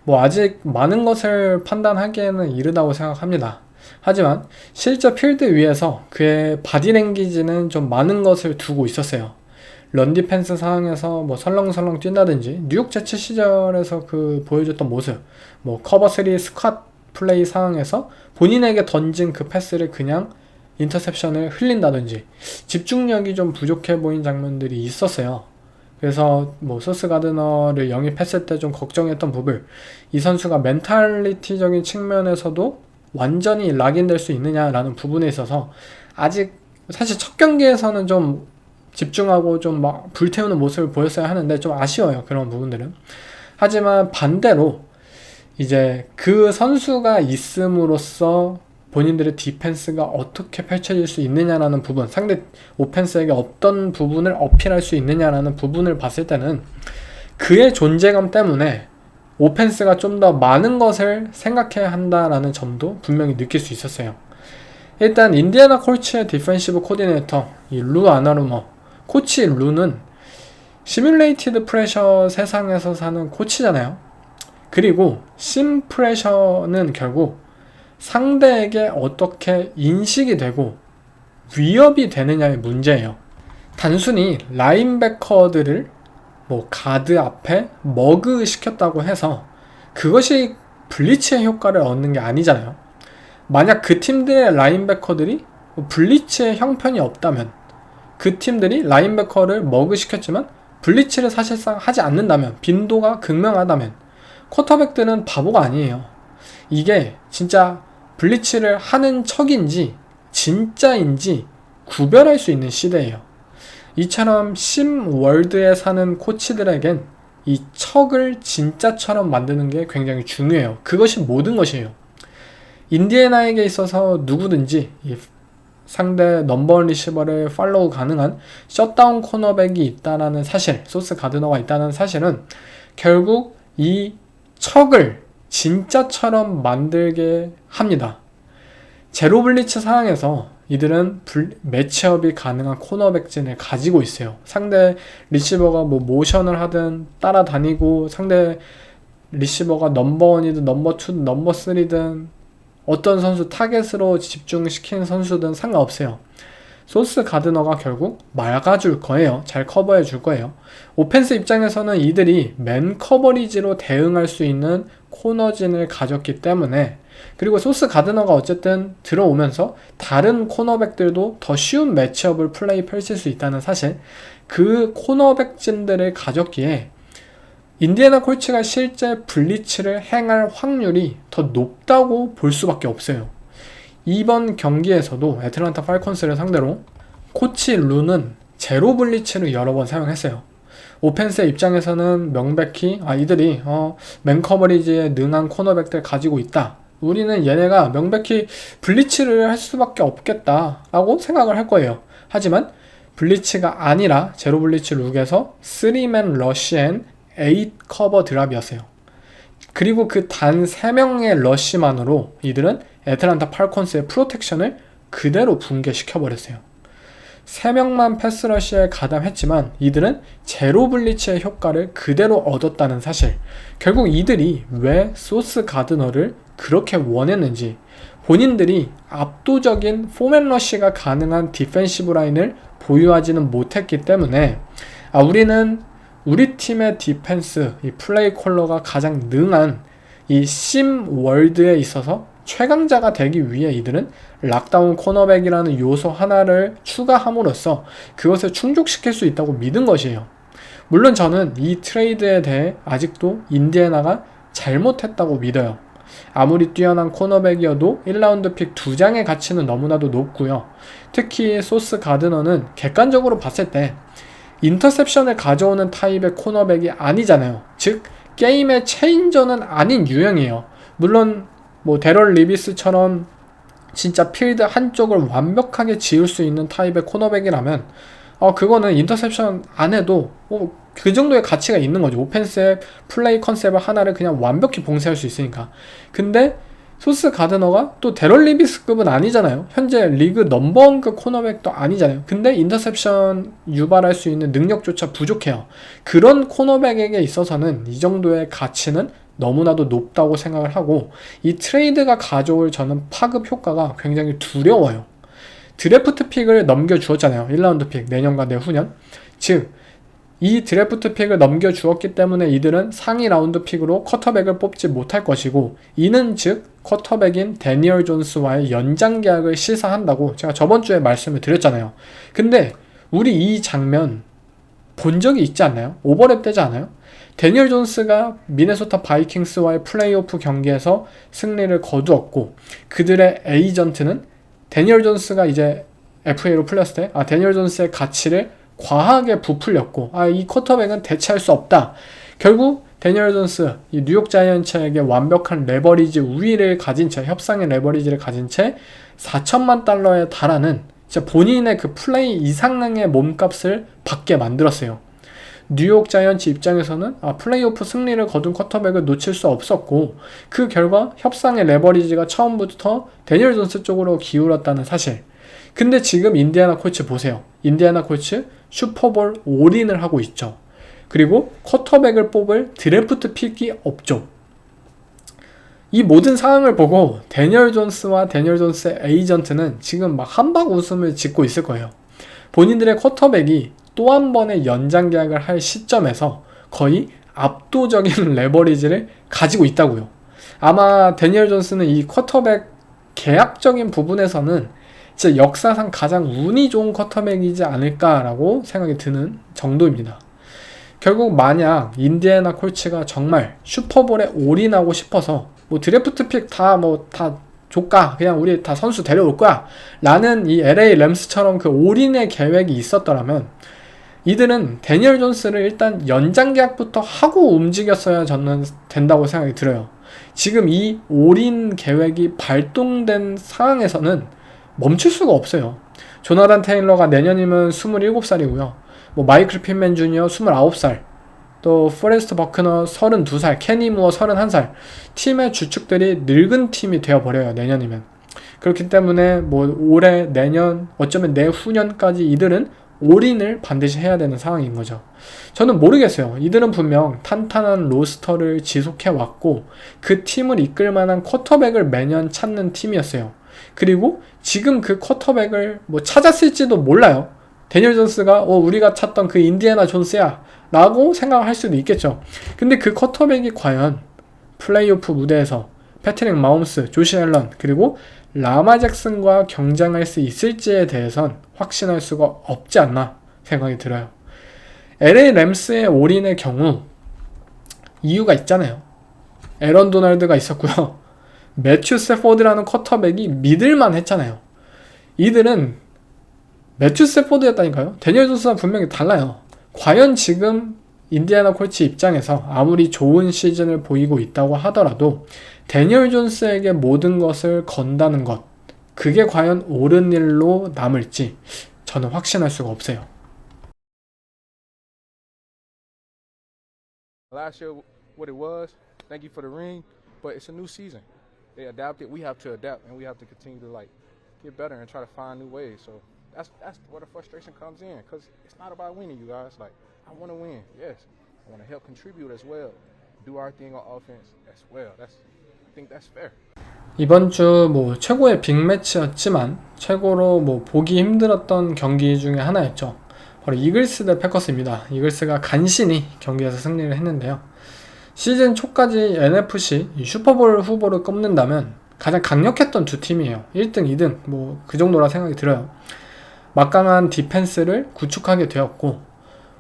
뭐 아직 많은 것을 판단하기에는 이르다고 생각합니다. 하지만 실제 필드 위에서 그의 바디랭귀지는 좀 많은 것을 두고 있었어요. 런 디펜스 상황에서 뭐 설렁설렁 뛴다든지 뉴욕 제츠 시절에서 그 보여줬던 모습, 뭐 커버 3 스쿼트 플레이 상황에서 본인에게 던진 그 패스를 그냥 인터셉션을 흘린다든지 집중력이 좀 부족해 보인 장면들이 있었어요. 그래서 뭐 소스 가드너를 영입했을 때 좀 걱정했던 부분, 이 선수가 멘탈리티적인 측면에서도 완전히 락인될 수 있느냐라는 부분에 있어서 아직 사실 첫 경기에서는 좀 집중하고 좀 막 불태우는 모습을 보였어야 하는데 좀 아쉬워요, 그런 부분들은. 하지만 반대로 이제 그 선수가 있음으로써 본인들의 디펜스가 어떻게 펼쳐질 수 있느냐라는 부분, 상대 오펜스에게 어떤 부분을 어필할 수 있느냐라는 부분을 봤을 때는 그의 존재감 때문에 오펜스가 좀 더 많은 것을 생각해야 한다라는 점도 분명히 느낄 수 있었어요. 일단 인디애나 콜츠의 디펜시브 코디네이터 이 루 아나루머, 코치 루는 시뮬레이티드 프레셔 세상에서 사는 코치잖아요. 그리고 심 프레셔는 결국 상대에게 어떻게 인식이 되고 위협이 되느냐의 문제예요. 단순히 라인베커들을 뭐 가드 앞에 머그 시켰다고 해서 그것이 블리츠의 효과를 얻는 게 아니잖아요. 만약 그 팀들의 라인베커들이 블리츠의 형편이 없다면, 그 팀들이 라인베커를 머그 시켰지만 블리츠를 사실상 하지 않는다면, 빈도가 극명하다면 쿼터백들은 바보가 아니에요. 이게 진짜 블리츠를 하는 척인지 진짜인지 구별할 수 있는 시대예요. 이처럼 심 월드에 사는 코치들에겐 이 척을 진짜처럼 만드는 게 굉장히 중요해요. 그것이 모든 것이에요. 인디애나에게 있어서 누구든지 이 상대 넘버원 리시버를 팔로우 가능한 셧다운 코너백이 있다는 사실, 소스 가드너가 있다는 사실은 결국 이 척을 진짜처럼 만들게 합니다. 제로 블리츠 상황에서 이들은 매치업이 가능한 코너백진을 가지고 있어요. 상대 리시버가 뭐 모션을 하든 따라다니고, 상대 리시버가 넘버1이든 넘버2든 넘버3든 어떤 선수 타겟으로 집중시키는 선수든 상관없어요. 소스 가드너가 결국 막아줄 거예요. 잘 커버해 줄 거예요. 오펜스 입장에서는 이들이 맨 커버리지로 대응할 수 있는 코너진을 가졌기 때문에, 그리고 소스 가드너가 어쨌든 들어오면서 다른 코너백들도 더 쉬운 매치업을 플레이 펼칠 수 있다는 사실, 그 코너백진들을 가졌기에 인디애나 콜츠가 실제 블리츠를 행할 확률이 더 높다고 볼 수밖에 없어요. 이번 경기에서도 애틀란타 팔콘스를 상대로 코치 루는 제로 블리츠를 여러 번 사용했어요. 오펜스의 입장에서는 명백히 이들이 맨 커버리지에 능한 코너백들 가지고 있다, 우리는 얘네가 명백히 블리츠를 할 수밖에 없겠다 라고 생각을 할 거예요. 하지만 블리츠가 아니라 제로 블리츠 룩에서 3맨 러쉬 앤 8 커버 드랍이었어요. 그리고 그 단 3명의 러쉬만으로 이들은 애틀란타 팔콘스의 프로텍션을 그대로 붕괴시켜버렸어요. 3명만 패스러시에 가담했지만 이들은 제로 블리츠의 효과를 그대로 얻었다는 사실. 결국 이들이 왜 소스 가드너를 그렇게 원했는지, 본인들이 압도적인 포맨러시가 가능한 디펜시브 라인을 보유하지는 못했기 때문에 우리는 우리 팀의 디펜스, 이 플레이 콜러가 가장 능한 이 심 월드에 있어서 최강자가 되기 위해 이들은 락다운 코너백이라는 요소 하나를 추가함으로써 그것을 충족시킬 수 있다고 믿은 것이에요. 물론 저는 이 트레이드에 대해 아직도 인디애나가 잘못했다고 믿어요. 아무리 뛰어난 코너백이어도 1라운드 픽 2장의 가치는 너무나도 높고요. 특히 소스 가드너는 객관적으로 봤을 때 인터셉션을 가져오는 타입의 코너백이 아니잖아요. 즉 게임의 체인저는 아닌 유형이에요. 물론 뭐 데럴 리비스처럼 진짜 필드 한쪽을 완벽하게 지울 수 있는 타입의 코너백이라면 그거는 인터셉션 안 해도 그 정도의 가치가 있는 거죠. 오펜스의 플레이 컨셉을 하나를 그냥 완벽히 봉쇄할 수 있으니까. 근데 소스 가드너가 또 데럴 리비스급은 아니잖아요. 현재 리그 넘버원급 코너백도 아니잖아요. 근데 인터셉션 유발할 수 있는 능력조차 부족해요. 그런 코너백에게 있어서는 이 정도의 가치는 너무나도 높다고 생각을 하고, 이 트레이드가 가져올 저는 파급 효과가 굉장히 두려워요. 드래프트 픽을 넘겨주었잖아요. 1라운드 픽, 내년과 내후년. 즉 이 드래프트 픽을 넘겨주었기 때문에 이들은 상위 라운드 픽으로 쿼터백을 뽑지 못할 것이고, 이는 즉 쿼터백인 데니얼 존스와의 연장 계약을 시사한다고 제가 저번주에 말씀을 드렸잖아요. 근데 우리 이 장면 본 적이 있지 않나요? 오버랩 되지 않아요? 데니얼 존스가 미네소타 바이킹스와의 플레이오프 경기에서 승리를 거두었고, 그들의 에이전트는 데니얼 존스가 이제 FA로 풀렸을 때 데니얼 존스의 가치를 과하게 부풀렸고, 이 쿼터백은 대체할 수 없다. 결국 데니얼 존스, 이 뉴욕 자이언츠에게 완벽한 레버리지 우위를 가진 채, 협상의 레버리지를 가진 채 4천만 달러에 달하는 진짜 본인의 그 플레이 이상의 몸값을 받게 만들었어요. 뉴욕 자이언츠 입장에서는 플레이오프 승리를 거둔 쿼터백을 놓칠 수 없었고, 그 결과 협상의 레버리지가 처음부터 데니얼 존스 쪽으로 기울었다는 사실. 근데 지금 인디애나 콜츠 보세요. 인디애나 콜츠 슈퍼볼 올인을 하고 있죠. 그리고 쿼터백을 뽑을 드래프트 픽이 없죠. 이 모든 상황을 보고 데니얼 존스와 데니얼 존스의 에이전트는 지금 막 한박 웃음을 짓고 있을 거예요. 본인들의 쿼터백이 또 한 번의 연장 계약을 할 시점에서 거의 압도적인 레버리지를 가지고 있다고요. 아마 데니얼 존스는 이 쿼터백 계약적인 부분에서는 진짜 역사상 가장 운이 좋은 쿼터백이지 않을까라고 생각이 드는 정도입니다. 결국 만약 인디애나 콜츠가 정말 슈퍼볼에 올인하고 싶어서 뭐 드래프트 픽 다 조까 그냥 우리 다 선수 데려올 거야 라는 이 LA 램스처럼 그 올인의 계획이 있었더라면 이들은 데니얼 존스를 일단 연장 계약부터 하고 움직였어야 저는 된다고 생각이 들어요. 지금 이 올인 계획이 발동된 상황에서는 멈출 수가 없어요. 조나단 테일러가 내년이면 27살이고요. 뭐 마이클 핀맨 주니어 29살, 또 포레스트 버크너 32살, 케니 무어 31살. 팀의 주축들이 늙은 팀이 되어버려요, 내년이면. 그렇기 때문에 뭐 올해, 내년, 어쩌면 내후년까지 이들은 올인을 반드시 해야 되는 상황인 거죠. 저는 모르겠어요. 이들은 분명 탄탄한 로스터를 지속해왔고 그 팀을 이끌 만한 쿼터백을 매년 찾는 팀이었어요. 그리고 지금 그 쿼터백을 뭐 찾았을지도 몰라요. 데니얼 존스가 우리가 찾던 그 인디애나 존스야 라고 생각할 수도 있겠죠. 근데 그 쿼터백이 과연 플레이오프 무대에서 패트릭 마홈스, 조시 앨런 그리고 라마 잭슨과 경쟁할 수 있을지에 대해선 확신할 수가 없지 않나 생각이 들어요. LA 램스의 올인의 경우 이유가 있잖아요. 에런 도널드가 있었고요. 매튜 세포드라는 쿼터백이 믿을만 했잖아요. 이들은 매튜 세포드였다니까요. 데니얼 존스와 분명히 달라요. 과연 지금 인디애나 콜츠 입장에서 아무리 좋은 시즌을 보이고 있다고 하더라도 데니얼 존스에게 모든 것을 건다는 것, 그게 과연 옳은 일로 남을지 저는 확신할 수가 없어요. Last year, what it was, thank you for the ring, but it's a new season. They adapted, we have to adapt, and we have to continue to get better and try to find new ways. So that's where the frustration comes in, because it's not about winning, you guys. Like, I want to win, yes. I want to help contribute as well, do our thing on offense as well. I think that's fair. 이번 주 뭐 최고의 빅매치였지만 최고로 뭐 보기 힘들었던 경기 중에 하나였죠. 바로 이글스 대 패커스입니다. 이글스가 간신히 경기에서 승리를 했는데요. 시즌 초까지 NFC 슈퍼볼 후보를 꼽는다면 가장 강력했던 두 팀이에요. 1등, 2등 뭐 그 정도라 생각이 들어요. 막강한 디펜스를 구축하게 되었고,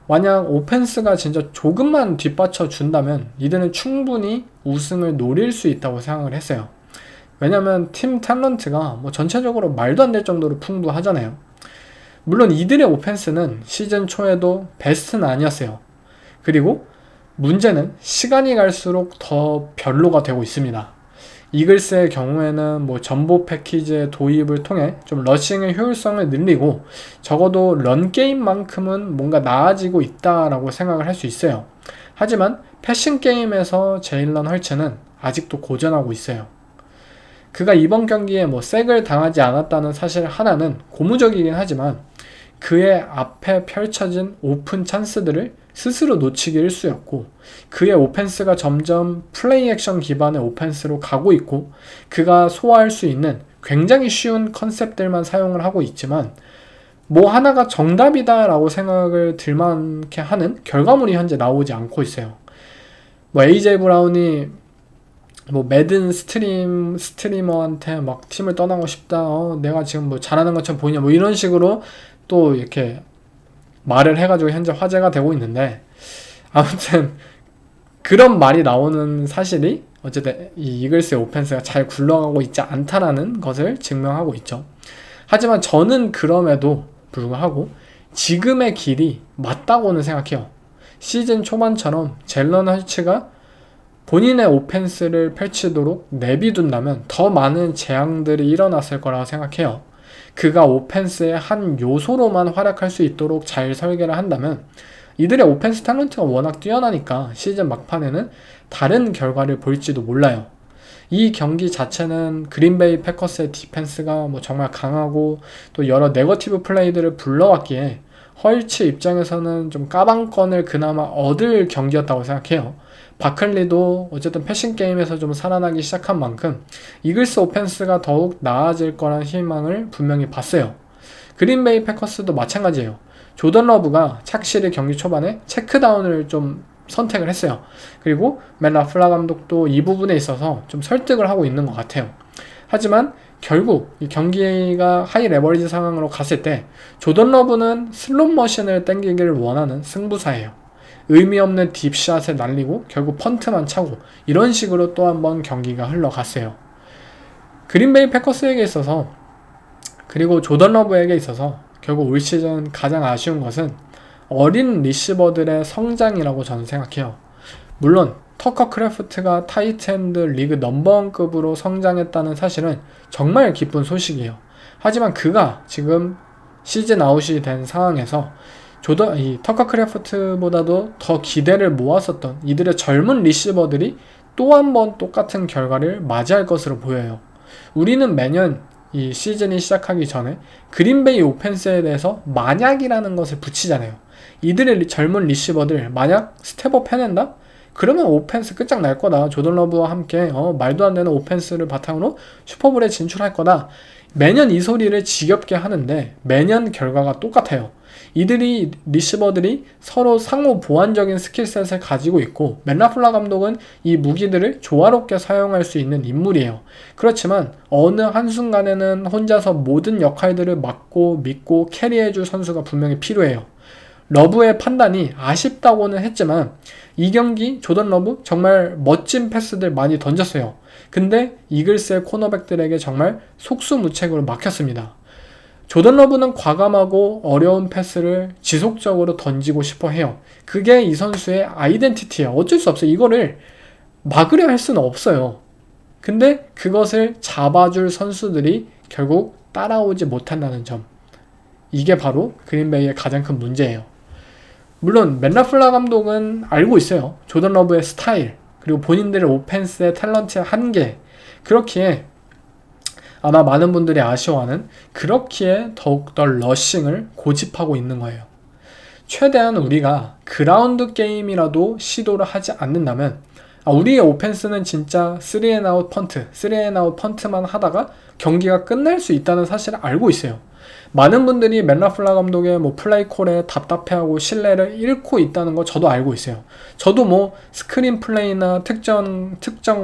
만약 오펜스가 진짜 조금만 뒷받쳐 준다면 이들은 충분히 우승을 노릴 수 있다고 생각을 했어요. 왜냐면 팀 탤런트가 뭐 전체적으로 말도 안 될 정도로 풍부하잖아요. 물론 이들의 오펜스는 시즌 초에도 베스트는 아니었어요. 그리고 문제는 시간이 갈수록 더 별로가 되고 있습니다. 이글스의 경우에는 뭐 전보 패키지의 도입을 통해 좀 러싱의 효율성을 늘리고 적어도 런 게임만큼은 뭔가 나아지고 있다라고 생각을 할 수 있어요. 하지만 패싱 게임에서 제일런 헐츠는 아직도 고전하고 있어요. 그가 이번 경기에 뭐 색을 당하지 않았다는 사실 하나는 고무적이긴 하지만 그의 앞에 펼쳐진 오픈 찬스들을 스스로 놓치기 일쑤였고, 그의 오펜스가 점점 플레이 액션 기반의 오펜스로 가고 있고, 그가 소화할 수 있는 굉장히 쉬운 컨셉들만 사용을 하고 있지만 뭐 하나가 정답이다 라고 생각을 들만케 하는 결과물이 현재 나오지 않고 있어요. 뭐 AJ 브라운이 뭐 매든 스트리머한테 막 팀을 떠나고 싶다, 내가 지금 뭐 잘하는 것처럼 보이냐, 뭐 이런 식으로 또 이렇게 말을 해가지고 현재 화제가 되고 있는데, 아무튼 그런 말이 나오는 사실이 어쨌든 이 이글스의 오펜스가 잘 굴러가고 있지 않다라는 것을 증명하고 있죠. 하지만 저는 그럼에도 불구하고 지금의 길이 맞다고는 생각해요. 시즌 초반처럼 젤런 헐츠가 본인의 오펜스를 펼치도록 내비둔다면 더 많은 재앙들이 일어났을 거라고 생각해요. 그가 오펜스의 한 요소로만 활약할 수 있도록 잘 설계를 한다면 이들의 오펜스 탤런트가 워낙 뛰어나니까 시즌 막판에는 다른 결과를 볼지도 몰라요. 이 경기 자체는 그린베이 패커스의 디펜스가 뭐 정말 강하고 또 여러 네거티브 플레이들을 불러왔기에 헐츠 입장에서는 좀 까방권을 그나마 얻을 경기였다고 생각해요. 바클리도 어쨌든 패싱 게임에서 좀 살아나기 시작한 만큼 이글스 오펜스가 더욱 나아질 거란 희망을 분명히 봤어요. 그린베이 패커스도 마찬가지예요. 조던 러브가 착실히 경기 초반에 체크다운을 좀 선택을 했어요. 그리고 맷 라플라 감독도 이 부분에 있어서 좀 설득을 하고 있는 것 같아요. 하지만 결국 이 경기가 하이 레버리지 상황으로 갔을 때 조던 러브는 슬롯 머신을 땡기기를 원하는 승부사예요. 의미 없는 딥샷을 날리고 결국 펀트만 차고 이런 식으로 또 한 번 경기가 흘러갔어요. 그린베이 패커스에게 있어서 그리고 조던 러브에게 있어서 결국 올 시즌 가장 아쉬운 것은 어린 리시버들의 성장이라고 저는 생각해요. 물론 터커 크래프트가 타이트엔드 리그 넘버원급으로 성장했다는 사실은 정말 기쁜 소식이에요. 하지만 그가 지금 시즌 아웃이 된 상황에서 이 터커 크래프트보다도 더 기대를 모았었던 이들의 젊은 리시버들이 또 한 번 똑같은 결과를 맞이할 것으로 보여요. 우리는 매년 이 시즌이 시작하기 전에 그린베이 오펜스에 대해서 만약이라는 것을 붙이잖아요. 이들의 젊은 리시버들 만약 스텝업 해낸다? 그러면 오펜스 끝장날 거다. 조던 러브와 함께 말도 안 되는 오펜스를 바탕으로 슈퍼볼에 진출할 거다. 매년 이 소리를 지겹게 하는데 매년 결과가 똑같아요. 이들이 리시버들이 서로 상호 보완적인 스킬셋을 가지고 있고 맷 라플라 감독은 이 무기들을 조화롭게 사용할 수 있는 인물이에요. 그렇지만 어느 한순간에는 혼자서 모든 역할들을 맡고 믿고 캐리해줄 선수가 분명히 필요해요. 러브의 판단이 아쉽다고는 했지만 이 경기 조던 러브 정말 멋진 패스들 많이 던졌어요. 근데 이글스의 코너백들에게 정말 속수무책으로 막혔습니다. 조던 러브는 과감하고 어려운 패스를 지속적으로 던지고 싶어 해요. 그게 이 선수의 아이덴티티예요. 어쩔 수 없어요. 이거를 막으려 할 수는 없어요. 근데 그것을 잡아줄 선수들이 결국 따라오지 못한다는 점. 이게 바로 그린베이의 가장 큰 문제예요. 물론 맷 라플라 감독은 알고 있어요. 조던 러브의 스타일, 그리고 본인들의 오펜스의 탤런트의 한계. 그렇기에 아마 많은 분들이 아쉬워하는 그렇기에 더욱더 러싱을 고집하고 있는 거예요. 최대한 우리가 그라운드 게임이라도 시도를 하지 않는다면 우리의 오펜스는 진짜 3&아웃 펀트, 3&아웃 펀트만 하다가 경기가 끝날 수 있다는 사실을 알고 있어요. 많은 분들이 맷 라플라 감독의 플레이 콜에 답답해하고 신뢰를 잃고 있다는 거 저도 알고 있어요. 저도 스크린 플레이나 특정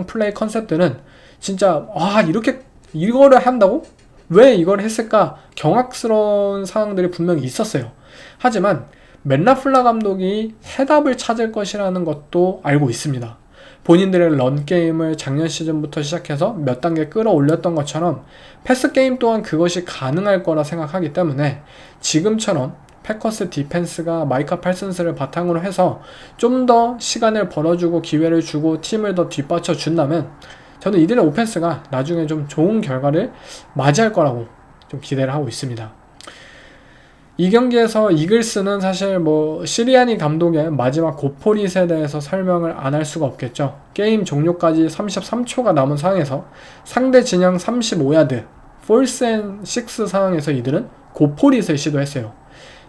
플레이 컨셉들은 진짜 이렇게 이거를 한다고? 왜 이걸 했을까? 경악스러운 상황들이 분명히 있었어요. 하지만 맷 라플라 감독이 해답을 찾을 것이라는 것도 알고 있습니다. 본인들의 런 게임을 작년 시즌부터 시작해서 몇 단계 끌어올렸던 것처럼 패스 게임 또한 그것이 가능할 거라 생각하기 때문에 지금처럼 패커스 디펜스가 마이카 팔슨스를 바탕으로 해서 좀 더 시간을 벌어주고 기회를 주고 팀을 더 뒷받쳐 준다면 저는 이들의 오펜스가 나중에 좀 좋은 결과를 맞이할 거라고 좀 기대를 하고 있습니다. 이 경기에서 이글스는 사실 시리아니 감독의 마지막 고포릿에 대해서 설명을 안 할 수가 없겠죠. 게임 종료까지 33초가 남은 상황에서 상대 진영 35야드, 폴스 앤 6 상황에서 이들은 고포릿을 시도했어요.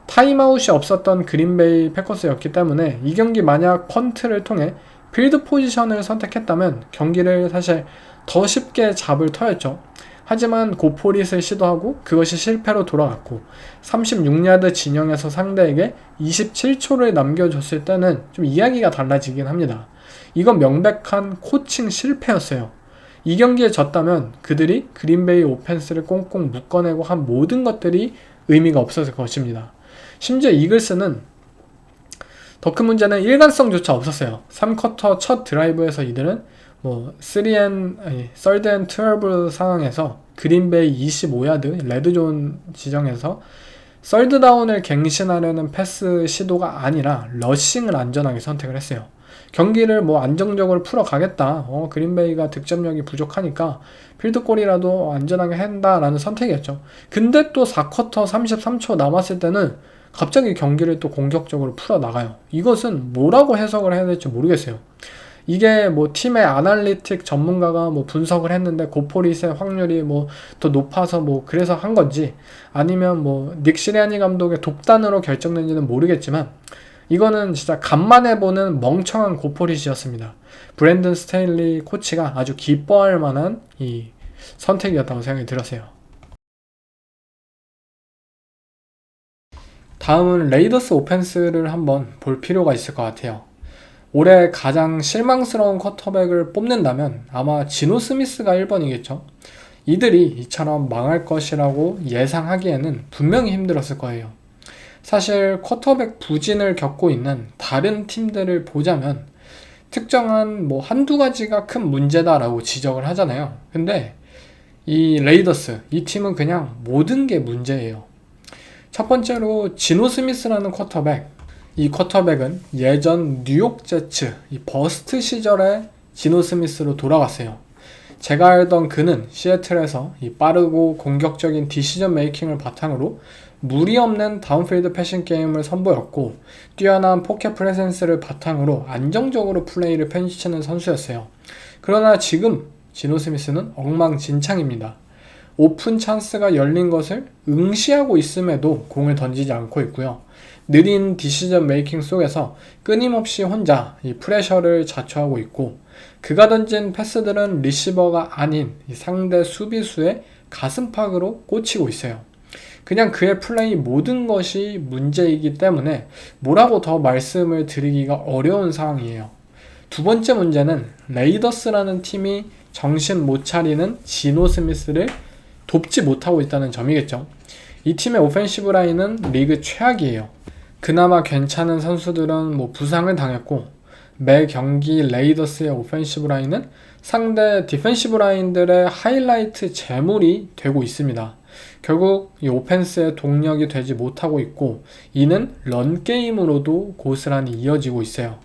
타임아웃이 없었던 그린베이 패커스였기 때문에 이 경기 만약 펀트를 통해 필드 포지션을 선택했다면 경기를 사실 더 쉽게 잡을 터였죠. 하지만 고포릿을 시도하고 그것이 실패로 돌아갔고 36야드 진영에서 상대에게 27초를 남겨줬을 때는 좀 이야기가 달라지긴 합니다. 이건 명백한 코칭 실패였어요. 이 경기에 졌다면 그들이 그린베이 오펜스를 꽁꽁 묶어내고 한 모든 것들이 의미가 없었을 것입니다. 심지어 이글스는 더 큰 문제는 일관성조차 없었어요. 3쿼터 첫 드라이브에서 이들은 3rd and 12 상황에서 그린베이 25야드 레드존 지정에서 썰드다운을 갱신하려는 패스 시도가 아니라 러싱을 안전하게 선택을 했어요. 경기를 안정적으로 풀어가겠다. 그린베이가 득점력이 부족하니까 필드골이라도 안전하게 한다라는 선택이었죠. 근데 또 4쿼터 33초 남았을 때는 갑자기 경기를 또 공격적으로 풀어나가요. 이것은 뭐라고 해석을 해야 될지 모르겠어요. 이게 팀의 아날리틱 전문가가 분석을 했는데 고포릿의 확률이 더 높아서 그래서 한 건지 아니면 닉 시리아니 감독의 독단으로 결정된지는 모르겠지만 이거는 진짜 간만에 보는 멍청한 고포릿이었습니다. 브랜든 스테일리 코치가 아주 기뻐할 만한 이 선택이었다고 생각이 들었어요. 다음은 레이더스 오펜스를 한번 볼 필요가 있을 것 같아요. 올해 가장 실망스러운 쿼터백을 뽑는다면 아마 지노 스미스가 1번이겠죠. 이들이 이처럼 망할 것이라고 예상하기에는 분명히 힘들었을 거예요. 사실 쿼터백 부진을 겪고 있는 다른 팀들을 보자면 특정한 한두 가지가 큰 문제다라고 지적을 하잖아요. 근데 이 레이더스, 이 팀은 그냥 모든 게 문제예요. 첫 번째로 지노 스미스라는 쿼터백, 이 쿼터백은 예전 뉴욕 제츠 이 버스트 시절의 지노 스미스로 돌아갔어요. 제가 알던 그는 시애틀에서 이 빠르고 공격적인 디시전 메이킹을 바탕으로 무리 없는 다운필드 패싱 게임을 선보였고 뛰어난 포켓 프레센스를 바탕으로 안정적으로 플레이를 펼치는 선수였어요. 그러나 지금 지노 스미스는 엉망진창입니다. 오픈 찬스가 열린 것을 응시하고 있음에도 공을 던지지 않고 있고요. 느린 디시전 메이킹 속에서 끊임없이 혼자 이 프레셔를 자초하고 있고 그가 던진 패스들은 리시버가 아닌 상대 수비수의 가슴팍으로 꽂히고 있어요. 그냥 그의 플레이 모든 것이 문제이기 때문에 뭐라고 더 말씀을 드리기가 어려운 상황이에요. 두 번째 문제는 레이더스라는 팀이 정신 못 차리는 지노 스미스를 돕지 못하고 있다는 점이겠죠. 이 팀의 오펜시브 라인은 리그 최악이에요. 그나마 괜찮은 선수들은 부상을 당했고 매 경기 레이더스의 오펜시브 라인은 상대 디펜시브 라인들의 하이라이트 제물이 되고 있습니다. 결국 이 오펜스의 동력이 되지 못하고 있고 이는 런게임으로도 고스란히 이어지고 있어요.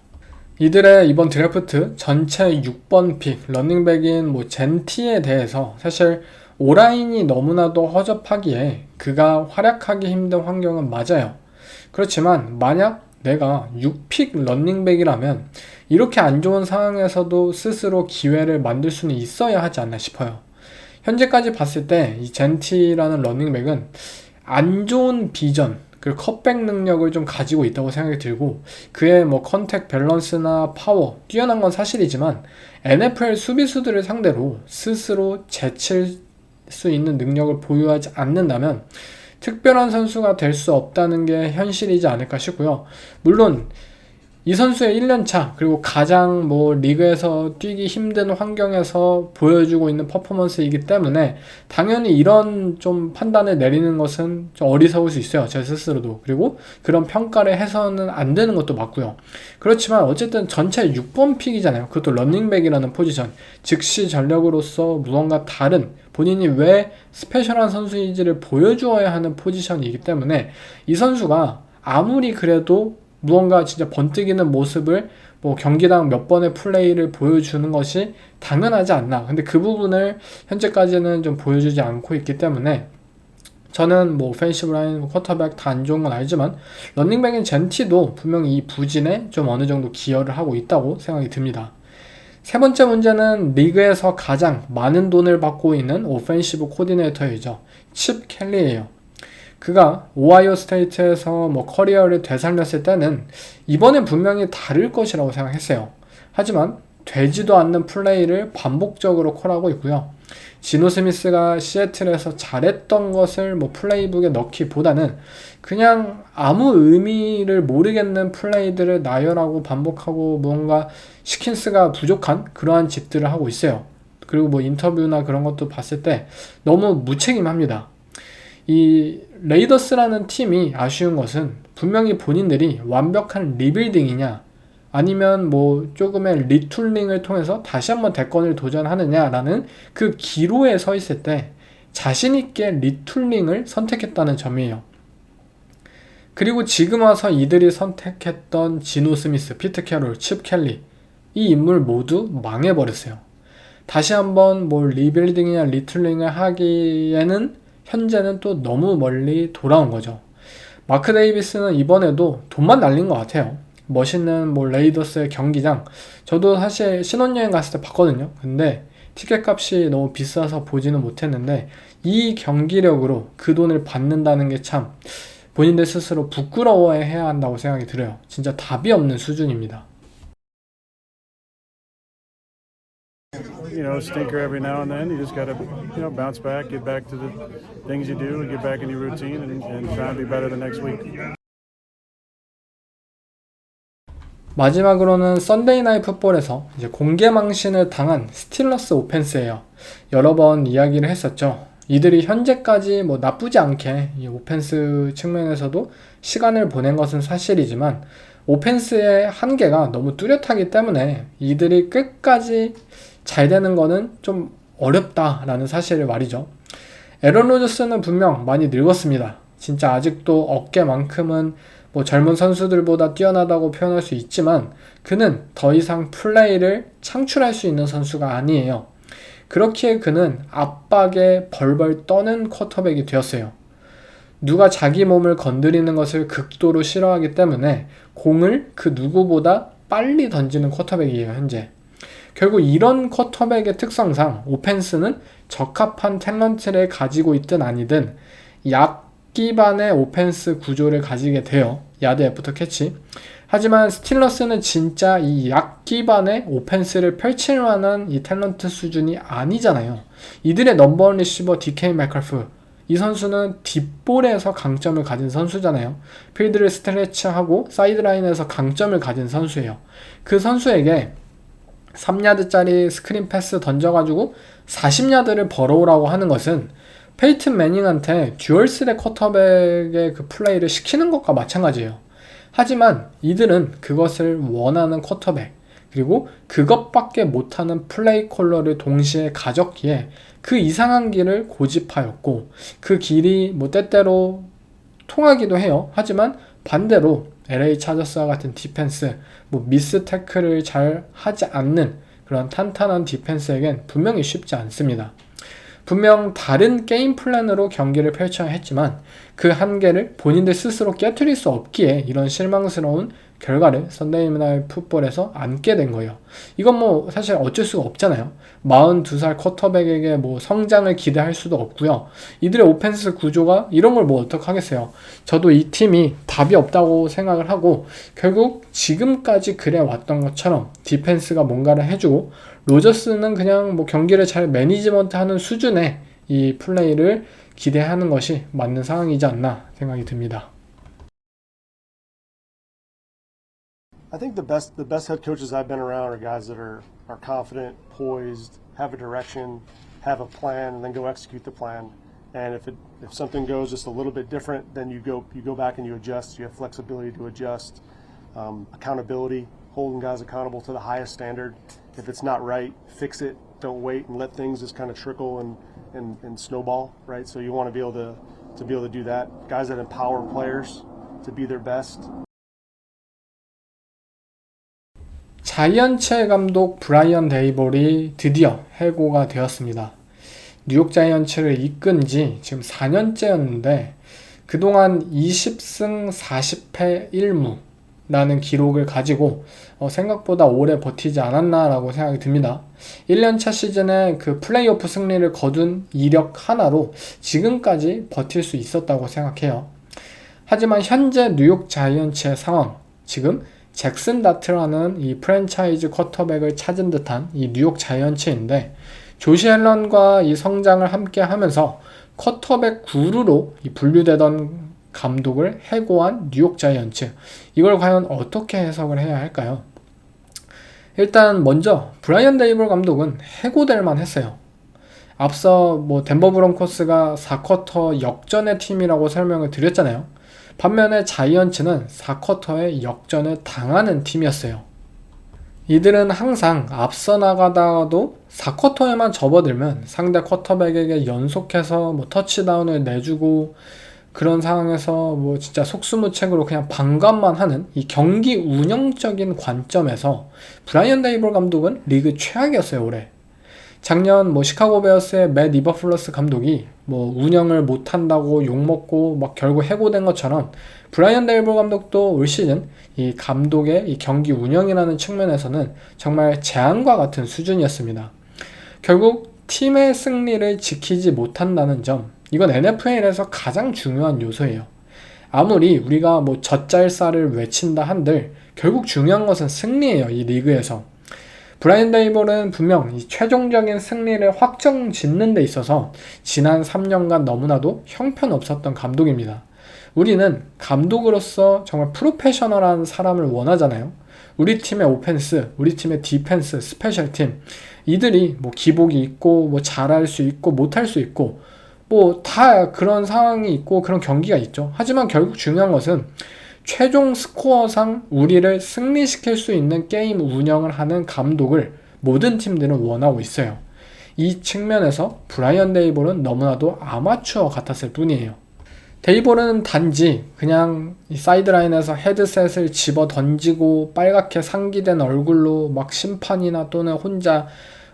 이들의 이번 드래프트 전체 6번 픽 러닝백인 젠티에 대해서 사실 오라인이 너무나도 허접하기에 그가 활약하기 힘든 환경은 맞아요. 그렇지만 만약 내가 6픽 런닝백이라면 이렇게 안 좋은 상황에서도 스스로 기회를 만들 수는 있어야 하지 않나 싶어요. 현재까지 봤을 때 이 젠티라는 러닝백은 안 좋은 비전 그리고 컷백 능력을 좀 가지고 있다고 생각이 들고, 그의 뭐 컨택 밸런스나 파워 뛰어난 건 사실이지만 NFL 수비수들을 상대로 스스로 제칠 수 있는 능력을 보유하지 않는다면 특별한 선수가 될 수 없다는 게 현실이지 않을까 싶고요. 물론 이 선수의 1년차 그리고 가장 뭐 리그에서 뛰기 힘든 환경에서 보여주고 있는 퍼포먼스이기 때문에 당연히 이런 좀 판단을 내리는 것은 좀 어리석을 수 있어요. 제 스스로도. 그리고 그런 평가를 해서는 안 되는 것도 맞고요. 그렇지만 어쨌든 전체 6번 픽이잖아요. 그것도 러닝백이라는 포지션. 즉시 전력으로서 무언가 다른 본인이 왜 스페셜한 선수인지를 보여주어야 하는 포지션이기 때문에 이 선수가 아무리 그래도 무언가 진짜 번뜩이는 모습을 뭐 경기당 몇 번의 플레이를 보여주는 것이 당연하지 않나. 근데 그 부분을 현재까지는 좀 보여주지 않고 있기 때문에 저는 뭐 오펜시브 라인, 쿼터백 다 안 좋은 건 알지만 런닝백인 젠티도 분명히 이 부진에 좀 어느 정도 기여를 하고 있다고 생각이 듭니다. 세 번째 문제는 리그에서 가장 많은 돈을 받고 있는 오펜시브 코디네이터이죠. 칩 켈리예요. 그가 오하이오 스테이트에서 뭐 커리어를 되살렸을 때는 이번엔 분명히 다를 것이라고 생각했어요. 하지만 되지도 않는 플레이를 반복적으로 콜하고 있고요. 지노 스미스가 시애틀에서 잘했던 것을 뭐 플레이북에 넣기보다는 그냥 아무 의미를 모르겠는 플레이들을 나열하고 반복하고 뭔가 시킨스가 부족한 그러한 집들을 하고 있어요. 그리고 뭐 인터뷰나 그런 것도 봤을 때 너무 무책임합니다. 이 레이더스라는 팀이 아쉬운 것은 분명히 본인들이 완벽한 리빌딩이냐 아니면 뭐 조금의 리툴링을 통해서 다시 한번 대권을 도전하느냐라는 그 기로에 서 있을 때 자신있게 리툴링을 선택했다는 점이에요. 그리고 지금 와서 이들이 선택했던 지노 스미스, 피트 캐롤, 칩 켈리 이 인물 모두 망해버렸어요. 다시 한번 뭐 리빌딩이나 리툴링을 하기에는 현재는 또 너무 멀리 돌아온 거죠. 마크 데이비스는 이번에도 돈만 날린 것 같아요. 멋있는 뭐 레이더스의 경기장, 저도 사실 신혼여행 갔을 때 봤거든요. 근데 티켓 값이 너무 비싸서 보지는 못했는데 이 경기력으로 그 돈을 받는다는 게 참 본인들 스스로 부끄러워해야 한다고 생각이 들어요. 진짜 답이 없는 수준입니다. You know, stinker every now and then. You just got to, you know, bounce back, get back to the things you do, and get back in your routine, and try and be better the next week. 마지막으로는 썬데이 나잇 풋볼에서 이제 공개 망신을 당한 스틸러스 오펜스예요. 여러 번 이야기를 했었죠. 이들이 현재까지 뭐 나쁘지 않게 이 오펜스 측면에서도 시간을 보낸 것은 사실이지만 오펜스의 한계가 너무 뚜렷하기 때문에 이들이 끝까지 잘 되는 거는 좀 어렵다라는 사실을 말이죠. 에런 로저스는 분명 많이 늙었습니다. 진짜 아직도 어깨만큼은 뭐 젊은 선수들보다 뛰어나다고 표현할 수 있지만 그는 더 이상 플레이를 창출할 수 있는 선수가 아니에요. 그렇기에 그는 압박에 벌벌 떠는 쿼터백이 되었어요. 누가 자기 몸을 건드리는 것을 극도로 싫어하기 때문에 공을 그 누구보다 빨리 던지는 쿼터백이에요, 현재. 결국 이런 쿼터백의 특성상 오펜스는 적합한 탤런트를 가지고 있든 아니든 약 기반의 오펜스 구조를 가지게 돼요. 야드 애프터 캐치. 하지만 스틸러스는 진짜 이 약 기반의 오펜스를 펼칠 만한 이 탤런트 수준이 아니잖아요. 이들의 넘버원 리시버 DK 메칼프, 이 선수는 뒷볼에서 강점을 가진 선수잖아요. 필드를 스트레치하고 사이드라인에서 강점을 가진 선수예요. 그 선수에게 3야드짜리 스크린 패스 던져가지고 40야드를 벌어오라고 하는 것은 페이튼 매닝한테 듀얼스의 쿼터백의 그 플레이를 시키는 것과 마찬가지예요. 하지만 이들은 그것을 원하는 쿼터백, 그리고 그것밖에 못하는 플레이 콜러를 동시에 가졌기에 그 이상한 길을 고집하였고 그 길이 뭐 때때로 통하기도 해요. 하지만 반대로 LA 차저스와 같은 디펜스, 뭐 미스 태클을 잘 하지 않는 그런 탄탄한 디펜스에겐 분명히 쉽지 않습니다. 분명 다른 게임 플랜으로 경기를 펼쳐야 했지만 그 한계를 본인들 스스로 깨트릴 수 없기에 이런 실망스러운 결과를 썬데이 나잇 풋볼에서 안게 된 거예요. 이건 뭐 사실 어쩔 수가 없잖아요. 42살 쿼터백에게 뭐 성장을 기대할 수도 없고요. 이들의 오펜스 구조가 이런 걸 뭐 어떡하겠어요. 저도 이 팀이 답이 없다고 생각을 하고 결국 지금까지 그래 왔던 것처럼 디펜스가 뭔가를 해주고 로저스는 그냥 뭐 경기를 잘 매니지먼트하는 수준의 이 플레이를 기대하는 것이 맞는 상황이지 않나 생각이 듭니다. I think the best head coaches I've been around are guys that are confident, poised, have a direction, have a plan, and then go execute the plan. And if something goes just a little bit different, then you go back and you adjust. You have flexibility to adjust, accountability, holding guys accountable to the highest standard. If it's not right, fix it. Don't wait and let things just kind of trickle and snowball, right? So you want to be able to do that. Guys that empower players to be their best. 자이언츠의 감독 브라이언 데이볼이 드디어 해고가 되었습니다. 뉴욕 자이언츠를 이끈 지 지금 4년째였는데 그동안 20승 40패 1무라는 기록을 가지고 생각보다 오래 버티지 않았나라고 생각이 듭니다. 1년차 시즌에 그 플레이오프 승리를 거둔 이력 하나로 지금까지 버틸 수 있었다고 생각해요. 하지만 현재 뉴욕 자이언츠의 상황, 지금 잭슨 다트라는 이 프랜차이즈 쿼터백을 찾은 듯한 이 뉴욕 자이언츠인데 조시 앨런과 이 성장을 함께 하면서 쿼터백 구루로 이 분류되던 감독을 해고한 뉴욕 자이언츠. 이걸 과연 어떻게 해석을 해야 할까요? 일단 먼저 브라이언 데이볼 감독은 해고될 만했어요. 앞서 뭐 덴버 브론코스가 4쿼터 역전의 팀이라고 설명을 드렸잖아요. 반면에 자이언츠는 4쿼터에 역전을 당하는 팀이었어요. 이들은 항상 앞서 나가다가도 4쿼터에만 접어들면 상대 쿼터백에게 연속해서 뭐 터치다운을 내주고 그런 상황에서 뭐 진짜 속수무책으로 그냥 방관만 하는 이 경기 운영적인 관점에서 브라이언 데이볼 감독은 리그 최악이었어요, 올해. 작년 뭐 시카고 베어스의 맷 이버플러스 감독이 뭐 운영을 못한다고 욕먹고 막 결국 해고된 것처럼 브라이언 데이볼 감독도 올 시즌 이 감독의 이 경기 운영이라는 측면에서는 정말 재앙과 같은 수준이었습니다. 결국 팀의 승리를 지키지 못한다는 점, 이건 NFL에서 가장 중요한 요소예요. 아무리 우리가 뭐 젖잘싸를 외친다 한들 결국 중요한 것은 승리예요, 이 리그에서. 브라이언 데이볼은 분명 이 최종적인 승리를 확정 짓는 데 있어서 지난 3년간 너무나도 형편없었던 감독입니다. 우리는 감독으로서 정말 프로페셔널한 사람을 원하잖아요. 우리 팀의 오펜스, 우리 팀의 디펜스, 스페셜팀, 이들이 뭐 기복이 있고 뭐 잘할 수 있고 못할 수 있고 뭐 다 그런 상황이 있고 그런 경기가 있죠. 하지만 결국 중요한 것은 최종 스코어상 우리를 승리시킬 수 있는 게임 운영을 하는 감독을 모든 팀들은 원하고 있어요. 이 측면에서 브라이언 데이볼은 너무나도 아마추어 같았을 뿐이에요. 데이볼은 단지 그냥 이 사이드라인에서 헤드셋을 집어 던지고 빨갛게 상기된 얼굴로 막 심판이나 또는 혼자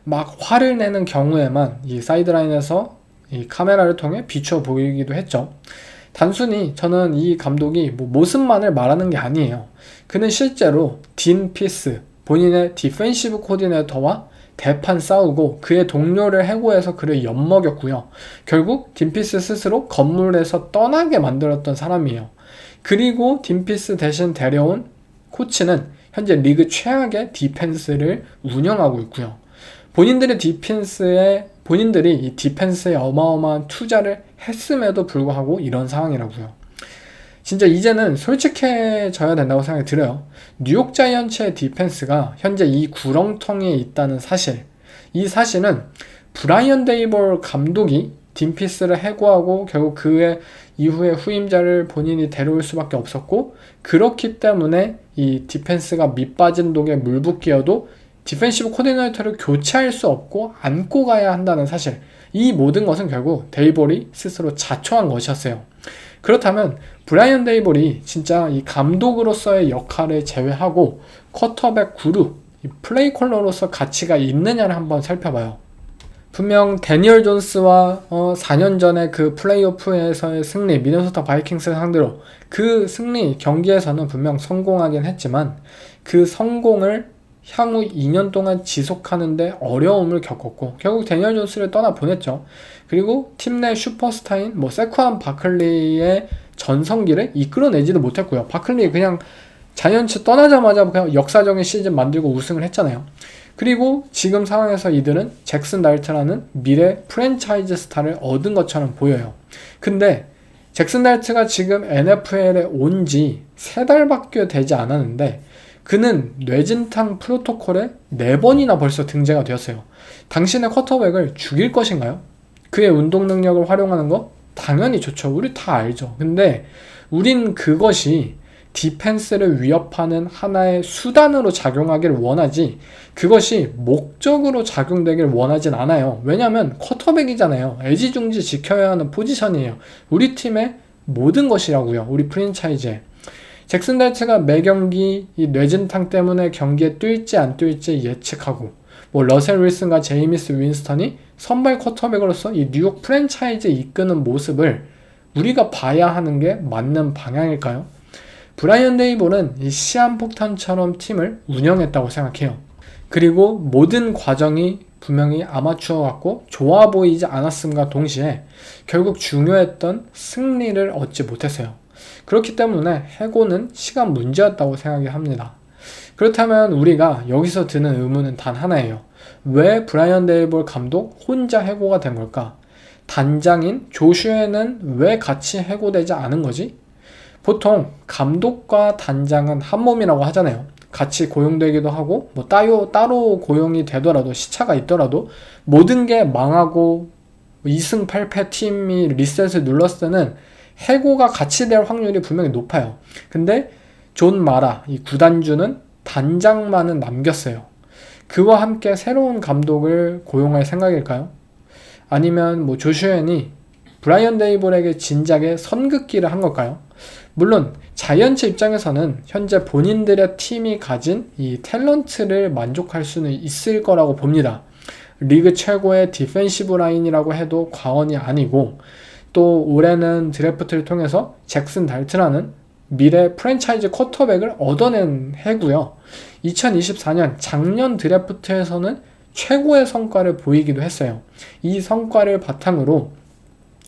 막 화를 내는 경우에만 이 사이드라인에서 이 카메라를 통해 비춰 보이기도 했죠. 단순히 저는 이 감독이 뭐 모습만을 말하는 게 아니에요. 그는 실제로 딘 피스, 본인의 디펜시브 코디네이터와 대판 싸우고 그의 동료를 해고해서 그를 엿먹였고요. 결국 딘 피스 스스로 건물에서 떠나게 만들었던 사람이에요. 그리고 딘 피스 대신 데려온 코치는 현재 리그 최악의 디펜스를 운영하고 있고요. 본인들이 이 디펜스에 어마어마한 투자를 했음에도 불구하고 이런 상황이라고요. 진짜 이제는 솔직해져야 된다고 생각이 들어요. 뉴욕 자이언츠의 디펜스가 현재 이 구렁텅이에 있다는 사실, 이 사실은 브라이언 데이볼 감독이 딘피스를 해고하고 결국 그의 이후에 후임자를 본인이 데려올 수밖에 없었고, 그렇기 때문에 이 디펜스가 밑빠진 독에 물 붓기여도 디펜시브 코디네이터를 교체할 수 없고 안고 가야 한다는 사실, 이 모든 것은 결국 데이볼이 스스로 자초한 것이었어요. 그렇다면 브라이언 데이볼이 진짜 이 감독으로서의 역할을 제외하고 쿼터백 구루, 이 플레이 콜러로서 가치가 있느냐를 한번 살펴봐요. 분명 데니얼 존스와 4년 전에 그 플레이오프에서의 승리, 미네소타 바이킹스 상대로 그 승리 경기에서는 분명 성공하긴 했지만 그 성공을 향후 2년 동안 지속하는데 어려움을 겪었고 결국 데니얼 존스를 떠나보냈죠. 그리고 팀 내 슈퍼스타인 세쿠안 바클리의 전성기를 이끌어내지도 못했고요. 바클리 그냥 자이언츠 떠나자마자 그냥 역사적인 시즌 만들고 우승을 했잖아요. 그리고 지금 상황에서 이들은 잭슨 달트라는 미래 프랜차이즈 스타를 얻은 것처럼 보여요. 근데 잭슨 달트가 지금 NFL에 온 지 3달밖에 되지 않았는데 그는 뇌진탕 프로토콜에 4번이나 벌써 등재가 되었어요. 당신의 쿼터백을 죽일 것인가요? 그의 운동 능력을 활용하는 거? 당연히 좋죠. 우리 다 알죠. 근데 우린 그것이 디펜스를 위협하는 하나의 수단으로 작용하기를 원하지 그것이 목적으로 작용되길 원하진 않아요. 왜냐하면 쿼터백이잖아요. 애지중지 지켜야 하는 포지션이에요. 우리 팀의 모든 것이라고요. 우리 프랜차이즈에. 잭슨 달트가 매 경기 이 뇌진탕 때문에 경기에 뛸지 안 뛸지 예측하고 러셀 윌슨과 제이미스 윈스턴이 선발 쿼터백으로서 이 뉴욕 프랜차이즈 이끄는 모습을 우리가 봐야 하는 게 맞는 방향일까요? 브라이언 데이볼은 이 시한폭탄처럼 팀을 운영했다고 생각해요. 그리고 모든 과정이 분명히 아마추어 같고 좋아 보이지 않았음과 동시에 결국 중요했던 승리를 얻지 못했어요. 그렇기 때문에 해고는 시간 문제였다고 생각이 합니다. 그렇다면 우리가 여기서 드는 의문은 단 하나예요. 왜 브라이언 데이볼 감독 혼자 해고가 된 걸까? 단장인 조슈에는 왜 같이 해고되지 않은 거지? 보통 감독과 단장은 한 몸이라고 하잖아요. 같이 고용되기도 하고 따로 고용이 되더라도 시차가 있더라도 모든 게 망하고 2승 8패 팀이 리셋을 눌렀을 때는 해고가 같이 될 확률이 분명히 높아요. 근데 존 마라 이 구단주는 단장만은 남겼어요. 그와 함께 새로운 감독을 고용할 생각일까요? 아니면 조슈엔이 브라이언 데이볼에게 진작에 선긋기를 한 걸까요? 물론 자이언츠 입장에서는 현재 본인들의 팀이 가진 이 탤런트를 만족할 수는 있을 거라고 봅니다. 리그 최고의 디펜시브 라인이라고 해도 과언이 아니고 또 올해는 드래프트를 통해서 잭슨 달트라는 미래 프랜차이즈 쿼터백을 얻어낸 해고요. 2024년 작년 드래프트에서는 최고의 성과를 보이기도 했어요. 이 성과를 바탕으로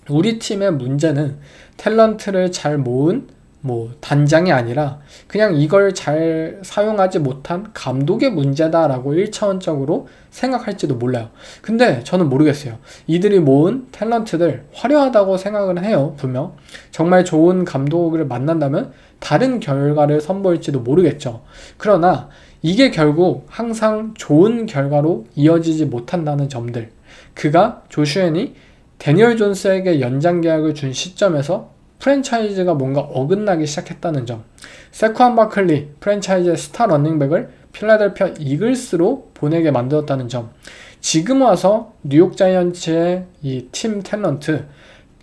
우리 팀의 문제는 탤런트를 잘 모은 단장이 아니라 그냥 이걸 잘 사용하지 못한 감독의 문제다라고 1차원적으로 생각할지도 몰라요. 근데 저는 모르겠어요. 이들이 모은 탤런트들 화려하다고 생각을 해요. 분명 정말 좋은 감독을 만난다면 다른 결과를 선보일지도 모르겠죠. 그러나 이게 결국 항상 좋은 결과로 이어지지 못한다는 점들, 그가 조슈엔이 데니얼 존스에게 연장 계약을 준 시점에서 프랜차이즈가 뭔가 어긋나기 시작했다는 점, 세쿠안 바클리 프랜차이즈의 스타 러닝백을 필라델피아 이글스로 보내게 만들었다는 점, 지금 와서 뉴욕 자이언츠의 이 팀 탤런트,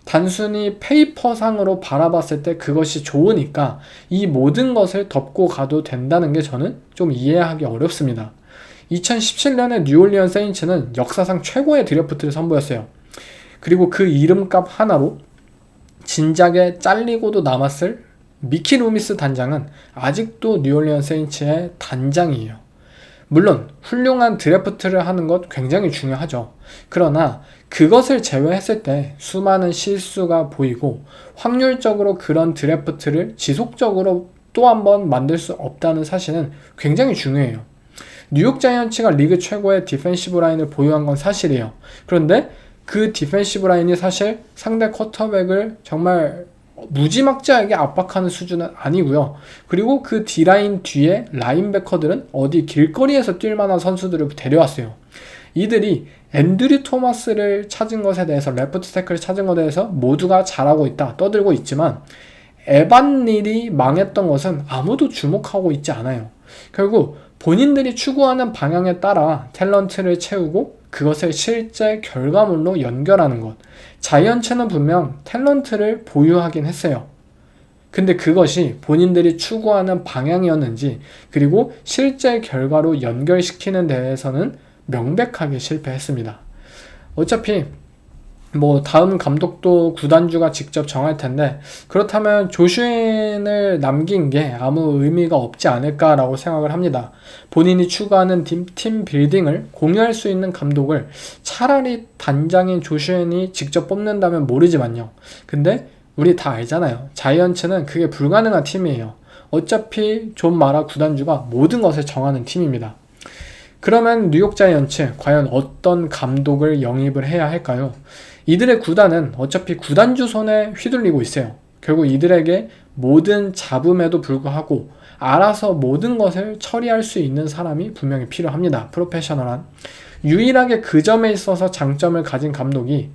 단순히 페이퍼상으로 바라봤을 때 그것이 좋으니까 이 모든 것을 덮고 가도 된다는 게 저는 좀 이해하기 어렵습니다. 2017년에 뉴올리언 세인츠는 역사상 최고의 드래프트를 선보였어요. 그리고 그 이름값 하나로 진작에 잘리고도 남았을 미키 루미스 단장은 아직도 뉴올리언 세인츠의 단장이에요. 물론 훌륭한 드래프트를 하는 것 굉장히 중요하죠. 그러나 그것을 제외했을 때 수많은 실수가 보이고 확률적으로 그런 드래프트를 지속적으로 또 한 번 만들 수 없다는 사실은 굉장히 중요해요. 뉴욕 자이언츠가 리그 최고의 디펜시브 라인을 보유한 건 사실이에요. 그런데 그 디펜시브 라인이 사실 상대 쿼터백을 정말 무지막지하게 압박하는 수준은 아니고요. 그리고 그 D라인 뒤에 라인베커들은 어디 길거리에서 뛸 만한 선수들을 데려왔어요. 이들이 앤드류 토마스를 찾은 것에 대해서, 레프트 태클을 찾은 것에 대해서 모두가 잘하고 있다 떠들고 있지만 에반 닐이 망했던 것은 아무도 주목하고 있지 않아요. 결국 본인들이 추구하는 방향에 따라 탤런트를 채우고 그것을 실제 결과물로 연결하는 것. 자이언츠는 분명 탤런트를 보유하긴 했어요. 근데 그것이 본인들이 추구하는 방향이었는지, 그리고 실제 결과로 연결시키는 데에서는 명백하게 실패했습니다. 어차피 뭐 다음 감독도 구단주가 직접 정할 텐데 그렇다면 조슈인을 남긴 게 아무 의미가 없지 않을까라고 생각을 합니다. 본인이 추구하는 팀 빌딩을 공유할 수 있는 감독을 차라리 단장인 조슈인이 직접 뽑는다면 모르지만요. 근데 우리 다 알잖아요. 자이언츠는 그게 불가능한 팀이에요. 어차피 존 마라 구단주가 모든 것을 정하는 팀입니다. 그러면 뉴욕 자이언츠 과연 어떤 감독을 영입을 해야 할까요? 이들의 구단은 어차피 구단주 손에 휘둘리고 있어요. 결국 이들에게 모든 잡음에도 불구하고 알아서 모든 것을 처리할 수 있는 사람이 분명히 필요합니다. 프로페셔널한. 유일하게 그 점에 있어서 장점을 가진 감독이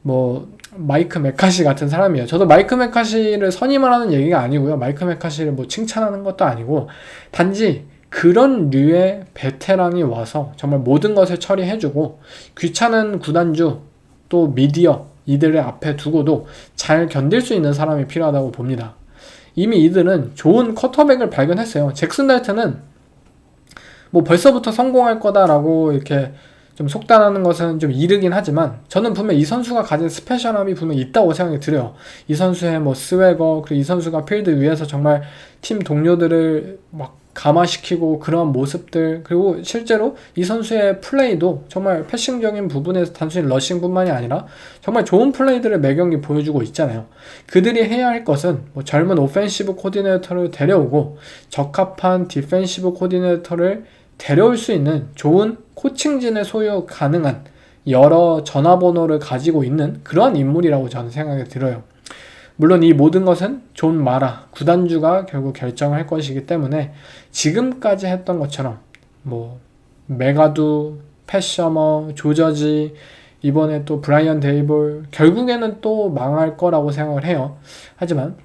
뭐 마이크 메카시 같은 사람이에요. 저도 마이크 메카시를 선임을 하는 얘기가 아니고요. 마이크 메카시를 뭐 칭찬하는 것도 아니고 단지 그런 류의 베테랑이 와서 정말 모든 것을 처리해주고 귀찮은 구단주 또 미디어 이들의 앞에 두고도 잘 견딜 수 있는 사람이 필요하다고 봅니다. 이미 이들은 좋은 쿼터백을 발견했어요. 잭슨 달튼은 뭐 벌써부터 성공할 거다라고 이렇게 좀 속단하는 것은 좀 이르긴 하지만 저는 분명 이 선수가 가진 스페셜함이 분명 있다고 생각이 들어요. 이 선수의 뭐 스웨거, 그리고 이 선수가 필드 위에서 정말 팀 동료들을 막 감화시키고 그런 모습들, 그리고 실제로 이 선수의 플레이도 정말 패싱적인 부분에서 단순히 러싱뿐만이 아니라 정말 좋은 플레이들을 매경기 보여주고 있잖아요. 그들이 해야 할 것은 뭐 젊은 오펜시브 코디네이터를 데려오고 적합한 디펜시브 코디네이터를 데려올 수 있는 좋은 코칭진을 소유 가능한 여러 전화번호를 가지고 있는 그러한 인물이라고 저는 생각이 들어요. 물론 이 모든 것은 존 마라 구단주가 결국 결정할 것이기 때문에 지금까지 했던 것처럼 뭐 메가두, 팻 셔머, 조저지, 이번에 또 브라이언 데이볼 결국에는 또 망할 거라고 생각을 해요. 하지만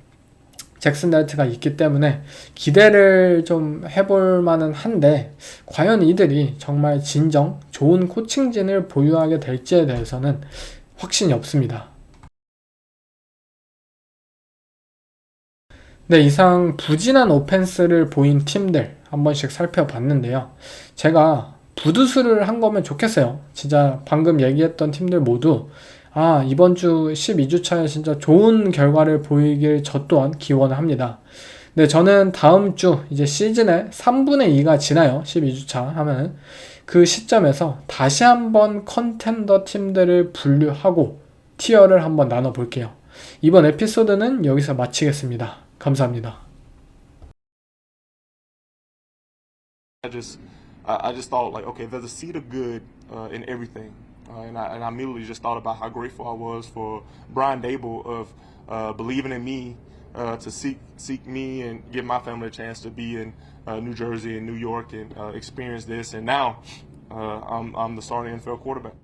잭슨 달트가 있기 때문에 기대를 좀 해볼 만은 한데 과연 이들이 정말 진정 좋은 코칭진을 보유하게 될지에 대해서는 확신이 없습니다. 네, 이상 부진한 오펜스를 보인 팀들 한 번씩 살펴봤는데요. 제가 부두수를 한 거면 좋겠어요. 진짜 방금 얘기했던 팀들 모두 이번 주 12주차에 진짜 좋은 결과를 보이길 저 또한 기원을 합니다. 네, 저는 다음 주 이제 시즌의 3분의 2가 지나요. 12주차 하면 그 시점에서 다시 한번 컨텐더 팀들을 분류하고 티어를 한번 나눠볼게요. 이번 에피소드는 여기서 마치겠습니다. 감사합니다. I just thought like, okay, there's a seed of good in everything, and I immediately just thought about how grateful I was for Brian Dable of believing in me to seek me and give my family a chance to be in New Jersey and New York and experience this, and now I'm the starting NFL quarterback.